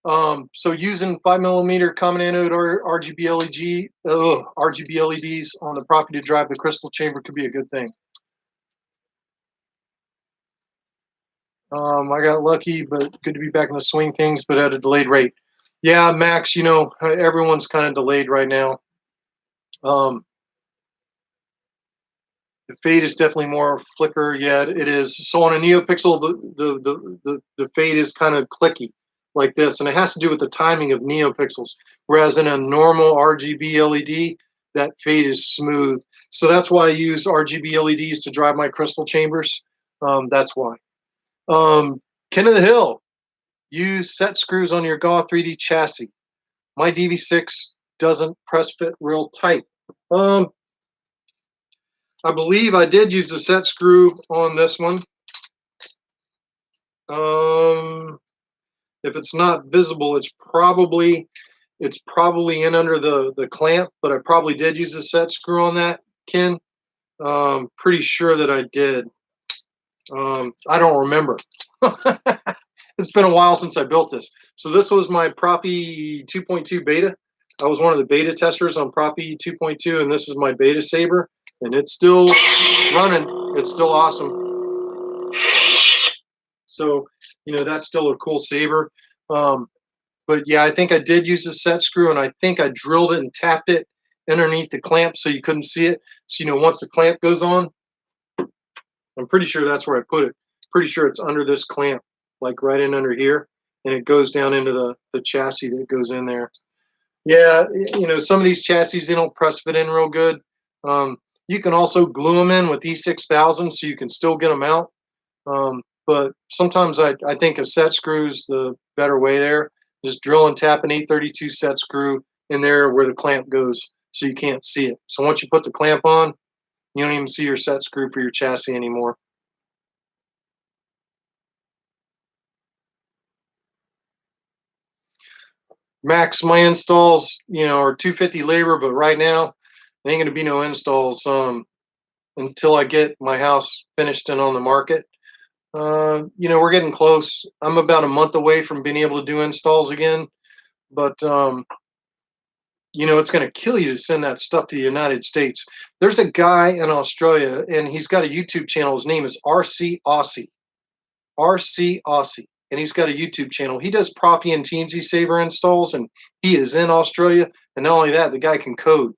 young. So using 5mm common anode or RGB LEDs on the Profi to drive the crystal chamber could be a good thing. I got lucky, but good to be back in the swing things, but at a delayed rate. Yeah, Max, you know, everyone's kind of delayed right now. The fade is definitely more flicker. Yeah, it is. So on a NeoPixel, the fade is kind of clicky like this, and it has to do with the timing of NeoPixels. Whereas in a normal RGB LED, that fade is smooth. So that's why I use RGB LEDs to drive my crystal chambers. That's why. Ken of the Hill, use set screws on your GAW 3D chassis. My DV6 doesn't press fit real tight. I believe I did use the set screw on this one. If it's not visible, it's probably in under the clamp, but I probably did use a set screw on that, Ken. Pretty sure that I did. I don't remember. It's been a while since I built this. So this was my Profi 2.2 beta. I was one of the beta testers on Profi 2.2, and this is my beta Saber, and it's still running. It's still awesome. So, you know, that's still a cool Saber. But yeah, I think I did use a set screw, and I think I drilled it and tapped it underneath the clamp so you couldn't see it. So, you know, once the clamp goes on, I'm pretty sure that's where I put it. Pretty sure it's under this clamp, like right in under here, and it goes down into the chassis that goes in there. Yeah, you know, some of these chassis, they don't press fit in real good. You can also glue them in with E6000 so you can still get them out. But sometimes I think a set screw is the better way there. Just drill and tap an 832 set screw in there where the clamp goes so you can't see it. So once you put the clamp on, you don't even see your set screw for your chassis anymore. Max, my installs, you know, are 250 labor, but right now, there ain't gonna be no installs until I get my house finished and on the market. You know, we're getting close. I'm about a month away from being able to do installs again, but you know, it's going to kill you to send that stuff to the United States. There's a guy in Australia, and he's got a YouTube channel. His name is RC Aussie. RC Aussie. And he's got a YouTube channel. He does Profi and Teensy Saber installs, and he is in Australia. And not only that, the guy can code.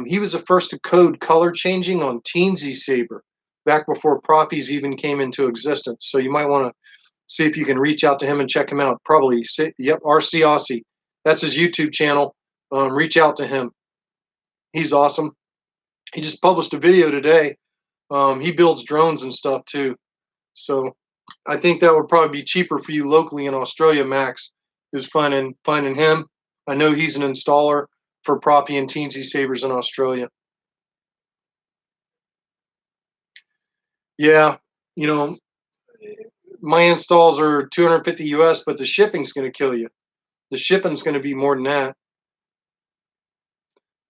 He was the first to code color changing on Teensy Saber back before Profis even came into existence. So you might want to see if you can reach out to him and check him out. Probably, yep, RC Aussie. That's his YouTube channel. Reach out to him. He's awesome. He just published a video today. He builds drones and stuff too. So I think that would probably be cheaper for you locally in Australia, Max, is finding him. I know he's an installer for Profi and Teensy Sabers in Australia. Yeah, you know, my installs are 250 US, but the shipping's going to kill you. The shipping's going to be more than that.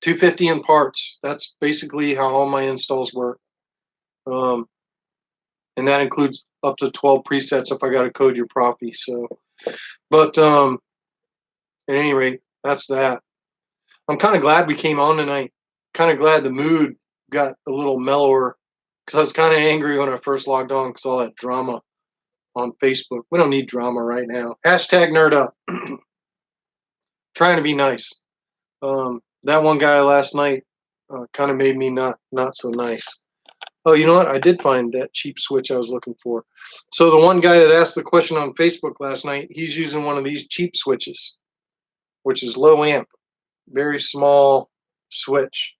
250 in parts. That's basically how all my installs work. And that includes up to 12 presets if I got to code your Profi. So, but at any rate, that's that. I'm kind of glad we came on tonight. Kind of glad the mood got a little mellower because I was kind of angry when I first logged on because all that drama on Facebook. We don't need drama right now. Hashtag nerd up. Trying to be nice. That one guy last night kind of made me not so nice. Oh, you know what? I did find that cheap switch I was looking for. So the one guy that asked the question on Facebook last night, he's using one of these cheap switches, which is low amp. very small switch.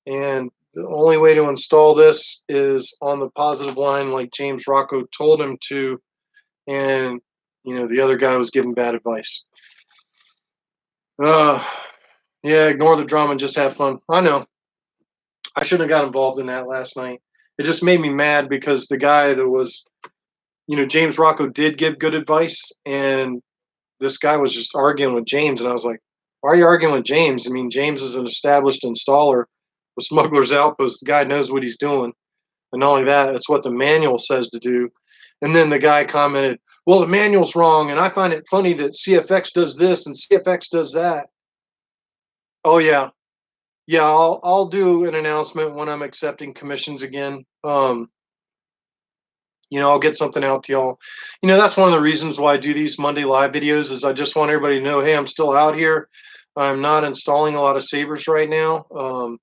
And the only way to install this is on the positive line, like James Rocco told him to. And, the other guy was giving bad advice. Yeah, ignore the drama and just have fun. I know. I shouldn't have got involved in that last night. It just made me mad because the guy that was, James Rocco did give good advice, and this guy was just arguing with James. And I was like, why are you arguing with James? I mean, James is an established installer with Smuggler's Outpost. The guy knows what he's doing. And not only that, it's what the manual says to do. And then the guy commented, well, the manual's wrong, and I find it funny that CFX does this and CFX does that. Oh, yeah. Yeah, I'll do an announcement when I'm accepting commissions again. I'll get something out to y'all. That's one of the reasons why I do these Monday live videos is I just want everybody to know, hey, I'm still out here. I'm not installing a lot of Sabers right now. I'm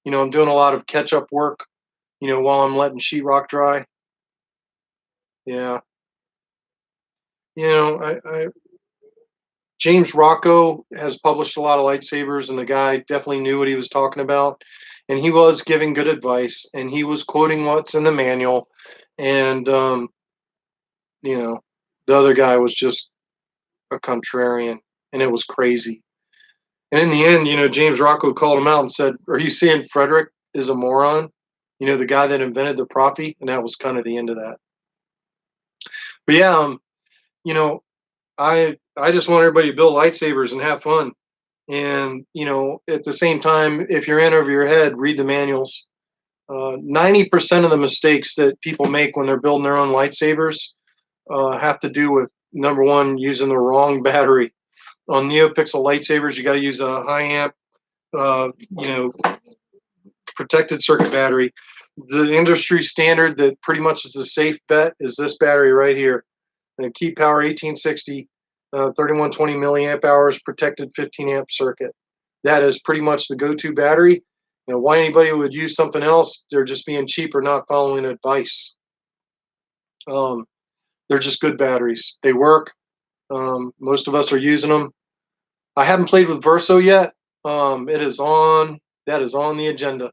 doing a lot of catch-up work, while I'm letting sheetrock dry. Yeah. James Rocco has published a lot of lightsabers, and the guy definitely knew what he was talking about. And he was giving good advice, and he was quoting what's in the manual. And, the other guy was just a contrarian, and it was crazy. And in the end, James Rocco called him out and said, are you saying Frederick is a moron? The guy that invented the prophy? And that was kind of the end of that. But yeah, I just want everybody to build lightsabers and have fun. And, at the same time, if you're in over your head, read the manuals. 90% of the mistakes that people make when they're building their own lightsabers have to do with, number one, using the wrong battery. On NeoPixel lightsabers, you got to use a high amp, protected circuit battery. The industry standard that pretty much is a safe bet is this battery right here. And Key Power 1860, 3120 milliamp hours, protected 15 amp circuit. That is pretty much the go-to battery. Why anybody would use something else? They're just being cheap or not following advice. They're just good batteries. They work. Most of us are using them. I haven't played with Verso yet. That is on the agenda.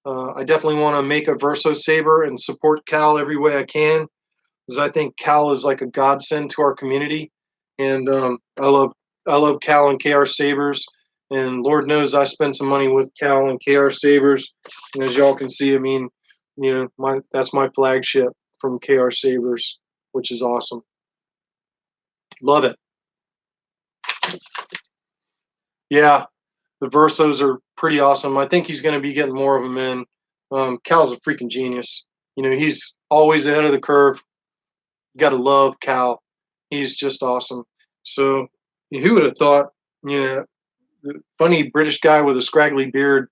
I definitely want to make a Verso Saber and support Cal every way I can, because I think Cal is like a godsend to our community. And I love Cal and KR Sabers. And Lord knows I spent some money with Cal and KR Sabers. And as y'all can see, I mean, that's my flagship from KR Sabers, which is awesome. Love it. Yeah, the Versos are pretty awesome. I think he's going to be getting more of them in. Cal's a freaking genius. He's always ahead of the curve. You got to love Cal. He's just awesome. So who would have thought, the funny British guy with a scraggly beard,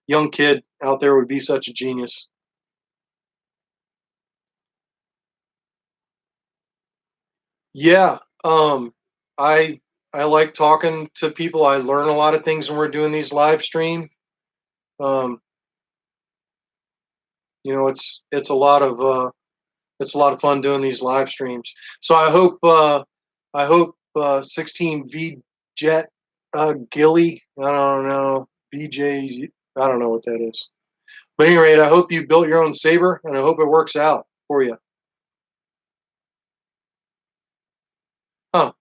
young kid out there would be such a genius. Yeah. I like talking to people. I learn a lot of things when we're doing these live stream. It's a lot of fun doing these live streams. So I hope 16V Jet Gilly, I don't know, BJ, I don't know what that is. But at any rate, I hope you built your own Saber, and I hope it works out for you. Huh.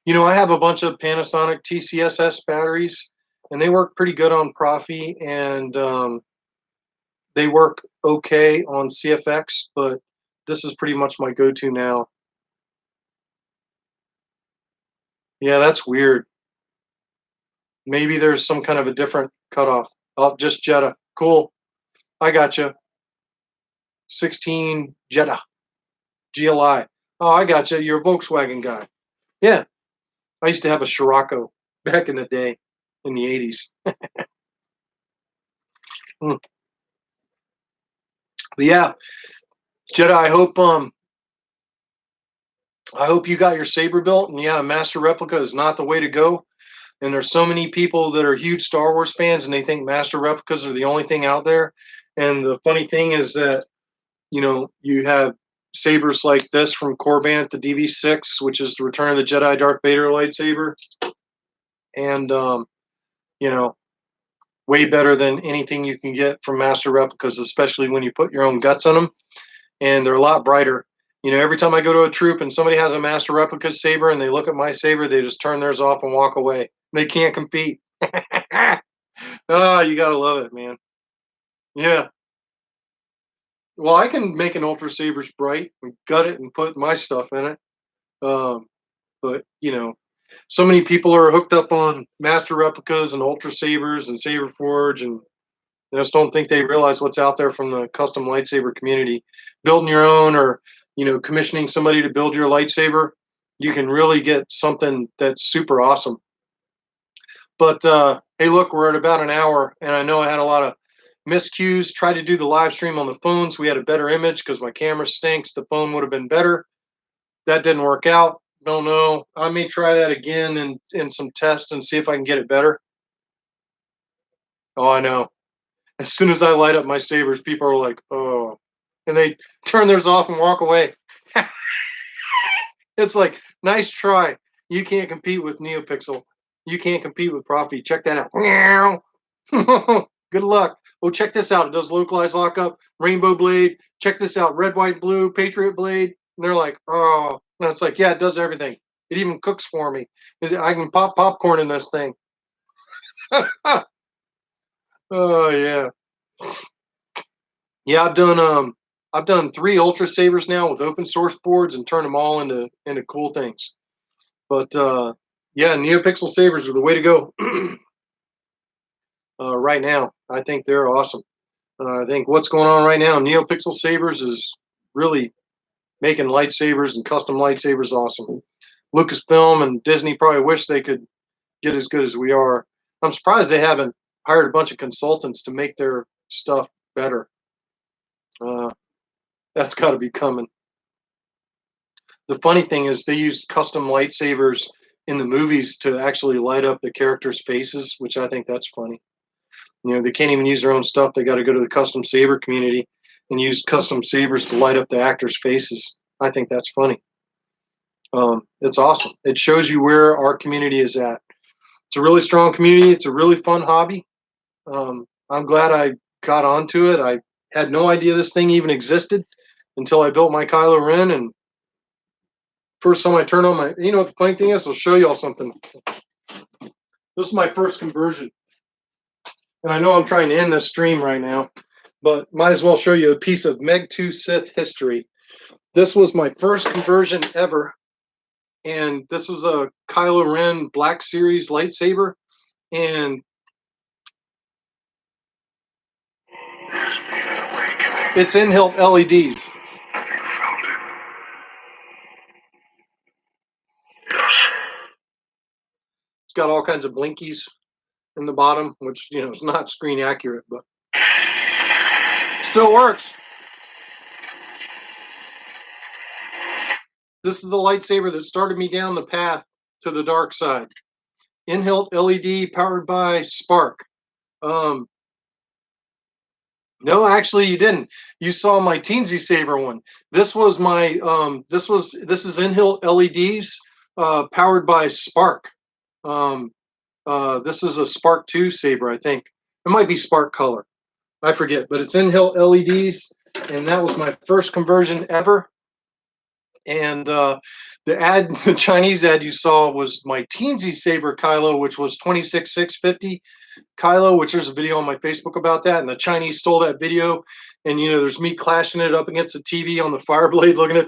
I have a bunch of Panasonic TCSS batteries, and they work pretty good on Profi, and they work okay on CFX, but this is pretty much my go-to now. Yeah, that's weird. Maybe there's some kind of a different cutoff. Oh, just Jetta. Cool. I gotcha. 16 Jetta. GLI. Oh, I gotcha. You're a Volkswagen guy. Yeah. I used to have a Scirocco back in the day, in the 80s. But yeah, Jetta, I hope you got your Saber built. And yeah, Master Replica is not the way to go. And there's so many people that are huge Star Wars fans, and they think Master Replicas are the only thing out there. And the funny thing is that, you have sabers like this from Corbant, the DV6, which is the Return of the Jedi Darth Vader lightsaber, and you know, way better than anything you can get from master replicas, especially when you put your own guts on them, and they're a lot brighter. You know, every time I go to a troop and somebody has a master replica saber and they look at my saber, they just turn theirs off and walk away. They can't compete. Oh, you gotta love it, man. Yeah. Well, I can make an Ultra Sabers bright and gut it and put my stuff in it. Um, but you know, so many people are hooked up on master replicas and Ultra Sabers and Saber Forge, and they just don't think they realize what's out there from the custom lightsaber community. Building your own, or commissioning somebody to build your lightsaber, you can really get something that's super awesome. But hey, look, we're at about an hour, and I know I had a lot of miscues. Tried to do the live stream on the phone so we had a better image because my camera stinks. The phone would have been better. That didn't work out. Don't know. I may try that again in some tests and see if I can get it better. Oh, I know. As soon as I light up my sabers, people are like, "Oh," and they turn theirs off and walk away. It's like, nice try. You can't compete with NeoPixel. You can't compete with Profi. Check that out. Meow. Good luck. Oh, check this out. It does localized lockup, rainbow blade. Check this out. Red, white, blue, Patriot blade. And they're like, oh. And it's like, yeah, it does everything. It even cooks for me. I can pop popcorn in this thing. Oh yeah. Yeah, I've done 3 Ultra Sabers now with open source boards and turned them all into cool things. But yeah, NeoPixel Sabers are the way to go. Right now, I think they're awesome. I think what's going on right now, NeoPixel Sabers is really making lightsabers and custom lightsabers awesome. Lucasfilm and Disney probably wish they could get as good as we are. I'm surprised they haven't hired a bunch of consultants to make their stuff better. That's got to be coming. The funny thing is they use custom lightsabers in the movies to actually light up the characters' faces, which I think that's funny. They can't even use their own stuff. They got to go to the custom saber community and use custom sabers to light up the actors' faces. I think that's funny. It's awesome. It shows you where our community is at. It's a really strong community. It's a really fun hobby. I'm glad I got onto it. I had no idea this thing even existed until I built my Kylo Ren. And first time I turned on my, what the funny thing is? I'll show you all something. This is my first conversion. And I know I'm trying to end this stream right now, but might as well show you a piece of Megtooth Sith history. This was my first conversion ever. And this was a Kylo Ren Black Series lightsaber. And it's in-hilt LEDs. It's got all kinds of blinkies in the bottom, which is not screen accurate, but still works. This is the lightsaber that started me down the path to the dark side. In-hilt LED powered by Spark. No, actually you didn't. You saw my Teensy Saber one. This was my this is in-hilt LEDs powered by Spark. This is a Spark 2 Saber, I think. It might be Spark Color. I forget, but it's in-hilt LEDs, and that was my first conversion ever. And the Chinese ad you saw was my Teensy Saber Kylo, which was 26,650 Kylo, which there's a video on my Facebook about that. And the Chinese stole that video, and there's me clashing it up against the TV on the Fireblade, looking at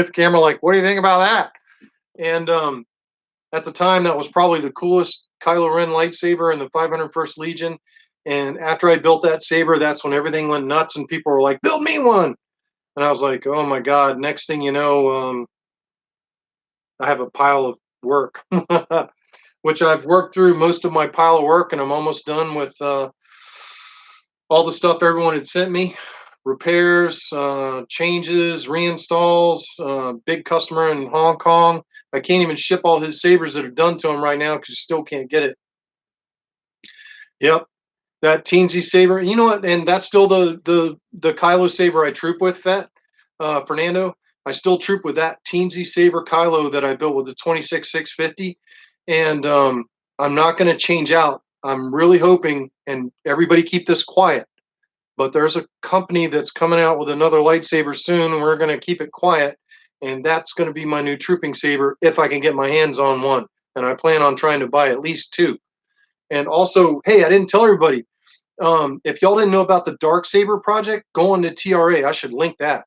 the camera like, what do you think about that? And at the time, that was probably the coolest Kylo Ren lightsaber in the 501st Legion. And after I built that saber, that's when everything went nuts, and people were like, build me one. And I was like, oh my God, next thing you know, I have a pile of work, which I've worked through most of my pile of work, and I'm almost done with all the stuff everyone had sent me. Repairs, changes, reinstalls, big customer in Hong Kong. I can't even ship all his sabers that are done to him right now because you still can't get it. Yep. That Teensy Saber, you know what? And that's still the Kylo Saber I troop with, Fett. Fernando, I still troop with that teensy Saber Kylo that I built with the 26-650, and I'm not going to change out. I'm really hoping, and everybody keep this quiet, but there's a company that's coming out with another lightsaber soon, and we're going to keep it quiet, and that's going to be my new trooping saber if I can get my hands on one, and I plan on trying to buy at least two. And also, hey, I didn't tell everybody, if y'all didn't know about the Dark Saber project, go on to TRA. I should link that.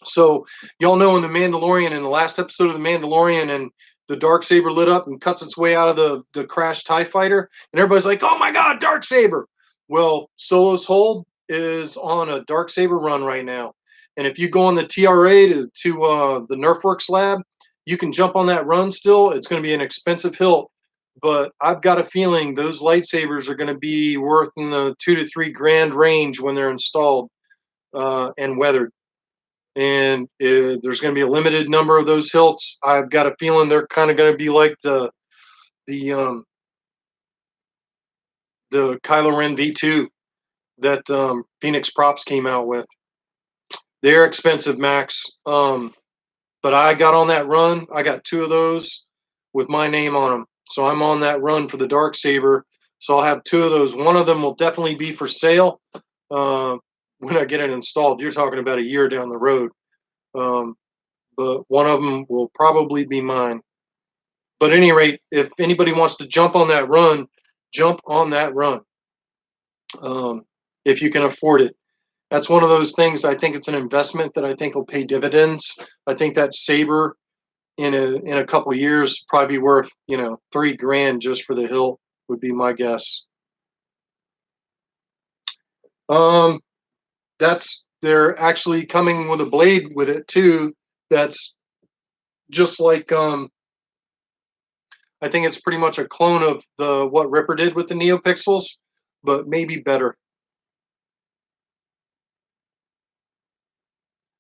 So y'all know in the Mandalorian, in the last episode of the Mandalorian, and the dark saber lit up and cuts its way out of the crashed TIE fighter, and everybody's like, "Oh my God, dark saber!" Well, Solo's Hold is on a dark saber run right now, and if you go on the TRA to the Nerfworks lab, you can jump on that run. Still, it's going to be an expensive hilt, but I've got a feeling those lightsabers are going to be worth in the $2 to $3 grand range when they're installed and weathered, and there's going to be a limited number of those hilts. I've got a feeling they're kind of going to be like the the Kylo Ren V2 that Phoenix Props came out with. They're expensive, Max. But I got on that run. I got two of those with my name on them. So I'm on that run for the Dark Saber. So I'll have two of those. One of them will definitely be for sale when I get it installed. You're talking about a year down the road. But one of them will probably be mine. But at any rate, if anybody wants to jump on that run, jump on that run if you can afford it. That's one of those things. I think it's an investment that I think will pay dividends. I think that Saber in a couple of years probably worth $3 grand just for the hilt would be my guess. They're actually coming with a blade with it too. That's just like I think it's pretty much a clone of what Ripper did with the NeoPixels, but maybe better.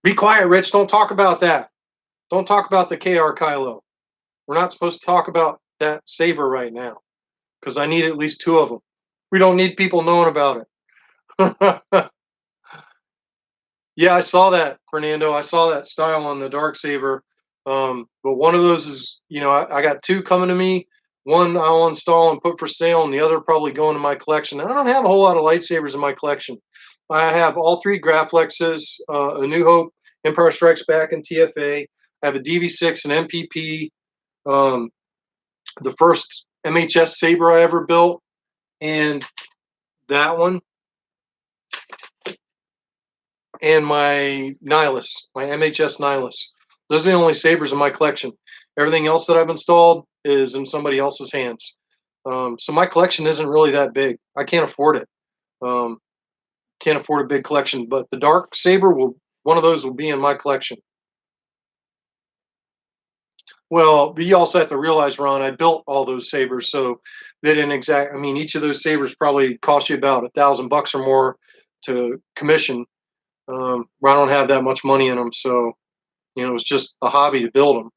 Be quiet, Rich. Don't talk about that. Don't talk about the KR Kylo. We're not supposed to talk about that Saber right now because I need at least two of them. We don't need people knowing about it. Yeah, I saw that, Fernando. I saw that style on the Dark Saber. But one of those is, I got two coming to me. One I'll install and put for sale, and the other probably go into my collection. I don't have a whole lot of lightsabers in my collection. I have all three Graflexes, A New Hope, Empire Strikes Back, and TFA. I have a DV6, an MPP, the first MHS Saber I ever built, and that one, and my Nihilus, my MHS Nihilus. Those are the only Sabers in my collection. Everything else that I've installed is in somebody else's hands. So my collection isn't really that big. I can't afford it. Can't afford a big collection, but the Dark Saber one of those will be in my collection. Well, but you also have to realize, Ron, I built all those Sabers, so they didn't each of those Sabers probably cost you about $1,000 or more to commission. I don't have that much money in them, so it's just a hobby to build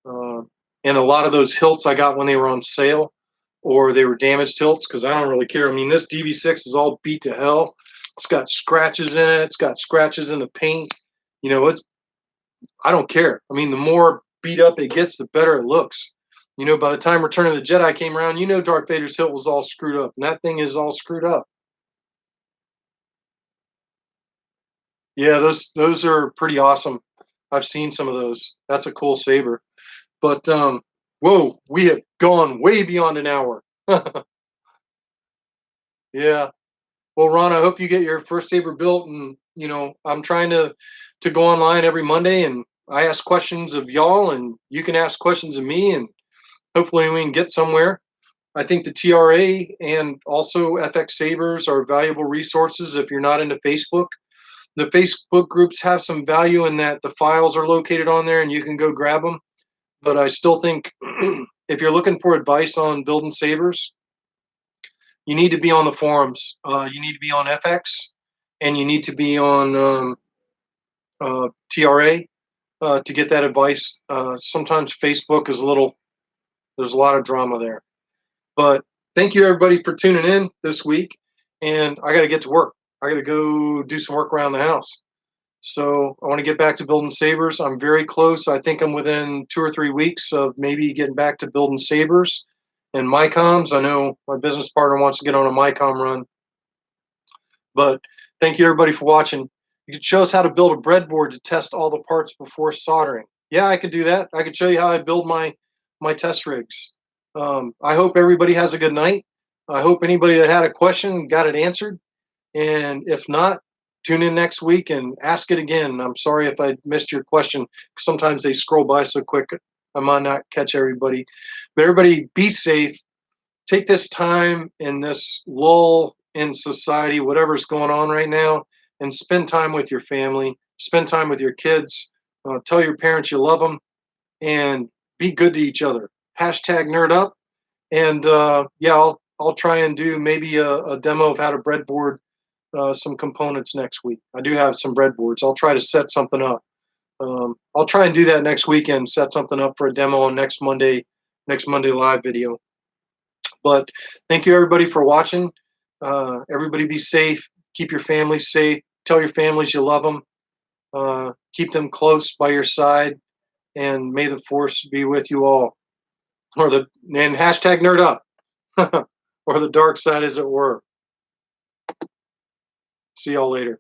them. And a lot of those hilts I got when they were on sale, or they were damaged hilts, because I don't really care. This DV6 is all beat to hell. It's got scratches in it. It's got scratches in the paint. I don't care. The more beat up it gets, the better it looks. By the time Return of the Jedi came around, Darth Vader's hilt was all screwed up, and that thing is all screwed up. Yeah, those are pretty awesome. I've seen some of those. That's a cool saber. But whoa, we have gone way beyond an hour. Yeah. Well, Ron, I hope you get your first saber built, and I'm trying to go online every Monday, and I ask questions of y'all, and you can ask questions of me, and hopefully we can get somewhere. I think the TRA and also FX Sabers are valuable resources if you're not into Facebook. The Facebook groups have some value in that the files are located on there and you can go grab them. But I still think if you're looking for advice on building sabers, you need to be on the forums. You need to be on FX, and you need to be on TRA to get that advice. Sometimes Facebook is there's a lot of drama there. But thank you, everybody, for tuning in this week. And I got to get to work. I got to go do some work around the house. So I want to get back to building sabers. I'm very close. I think I'm within 2 or 3 weeks of maybe getting back to building sabers and mycoms. I know my business partner wants to get on a mycom run. But thank you everybody for watching. You could show us how to build a breadboard to test all the parts before soldering. Yeah, I could do that. I could show you how I build my test rigs. I hope everybody has a good night. I hope anybody that had a question got it answered. And if not, tune in next week and ask it again. I'm sorry if I missed your question. Sometimes they scroll by so quick, I might not catch everybody. But everybody be safe. Take this time in this lull in society, whatever's going on right now, and spend time with your family, spend time with your kids, tell your parents you love them, and be good to each other. Hashtag nerd up. And yeah, I'll try and do maybe a demo of how to breadboard some components next week. I do have some breadboards. I'll try to set something up. I'll try and do that next weekend, set something up for a demo on next Monday live video. But thank you everybody for watching. Everybody be safe. Keep your families safe. Tell your families you love them. Keep them close by your side. And may the force be with you all. And hashtag nerd up. Or the dark side as it were. See y'all later.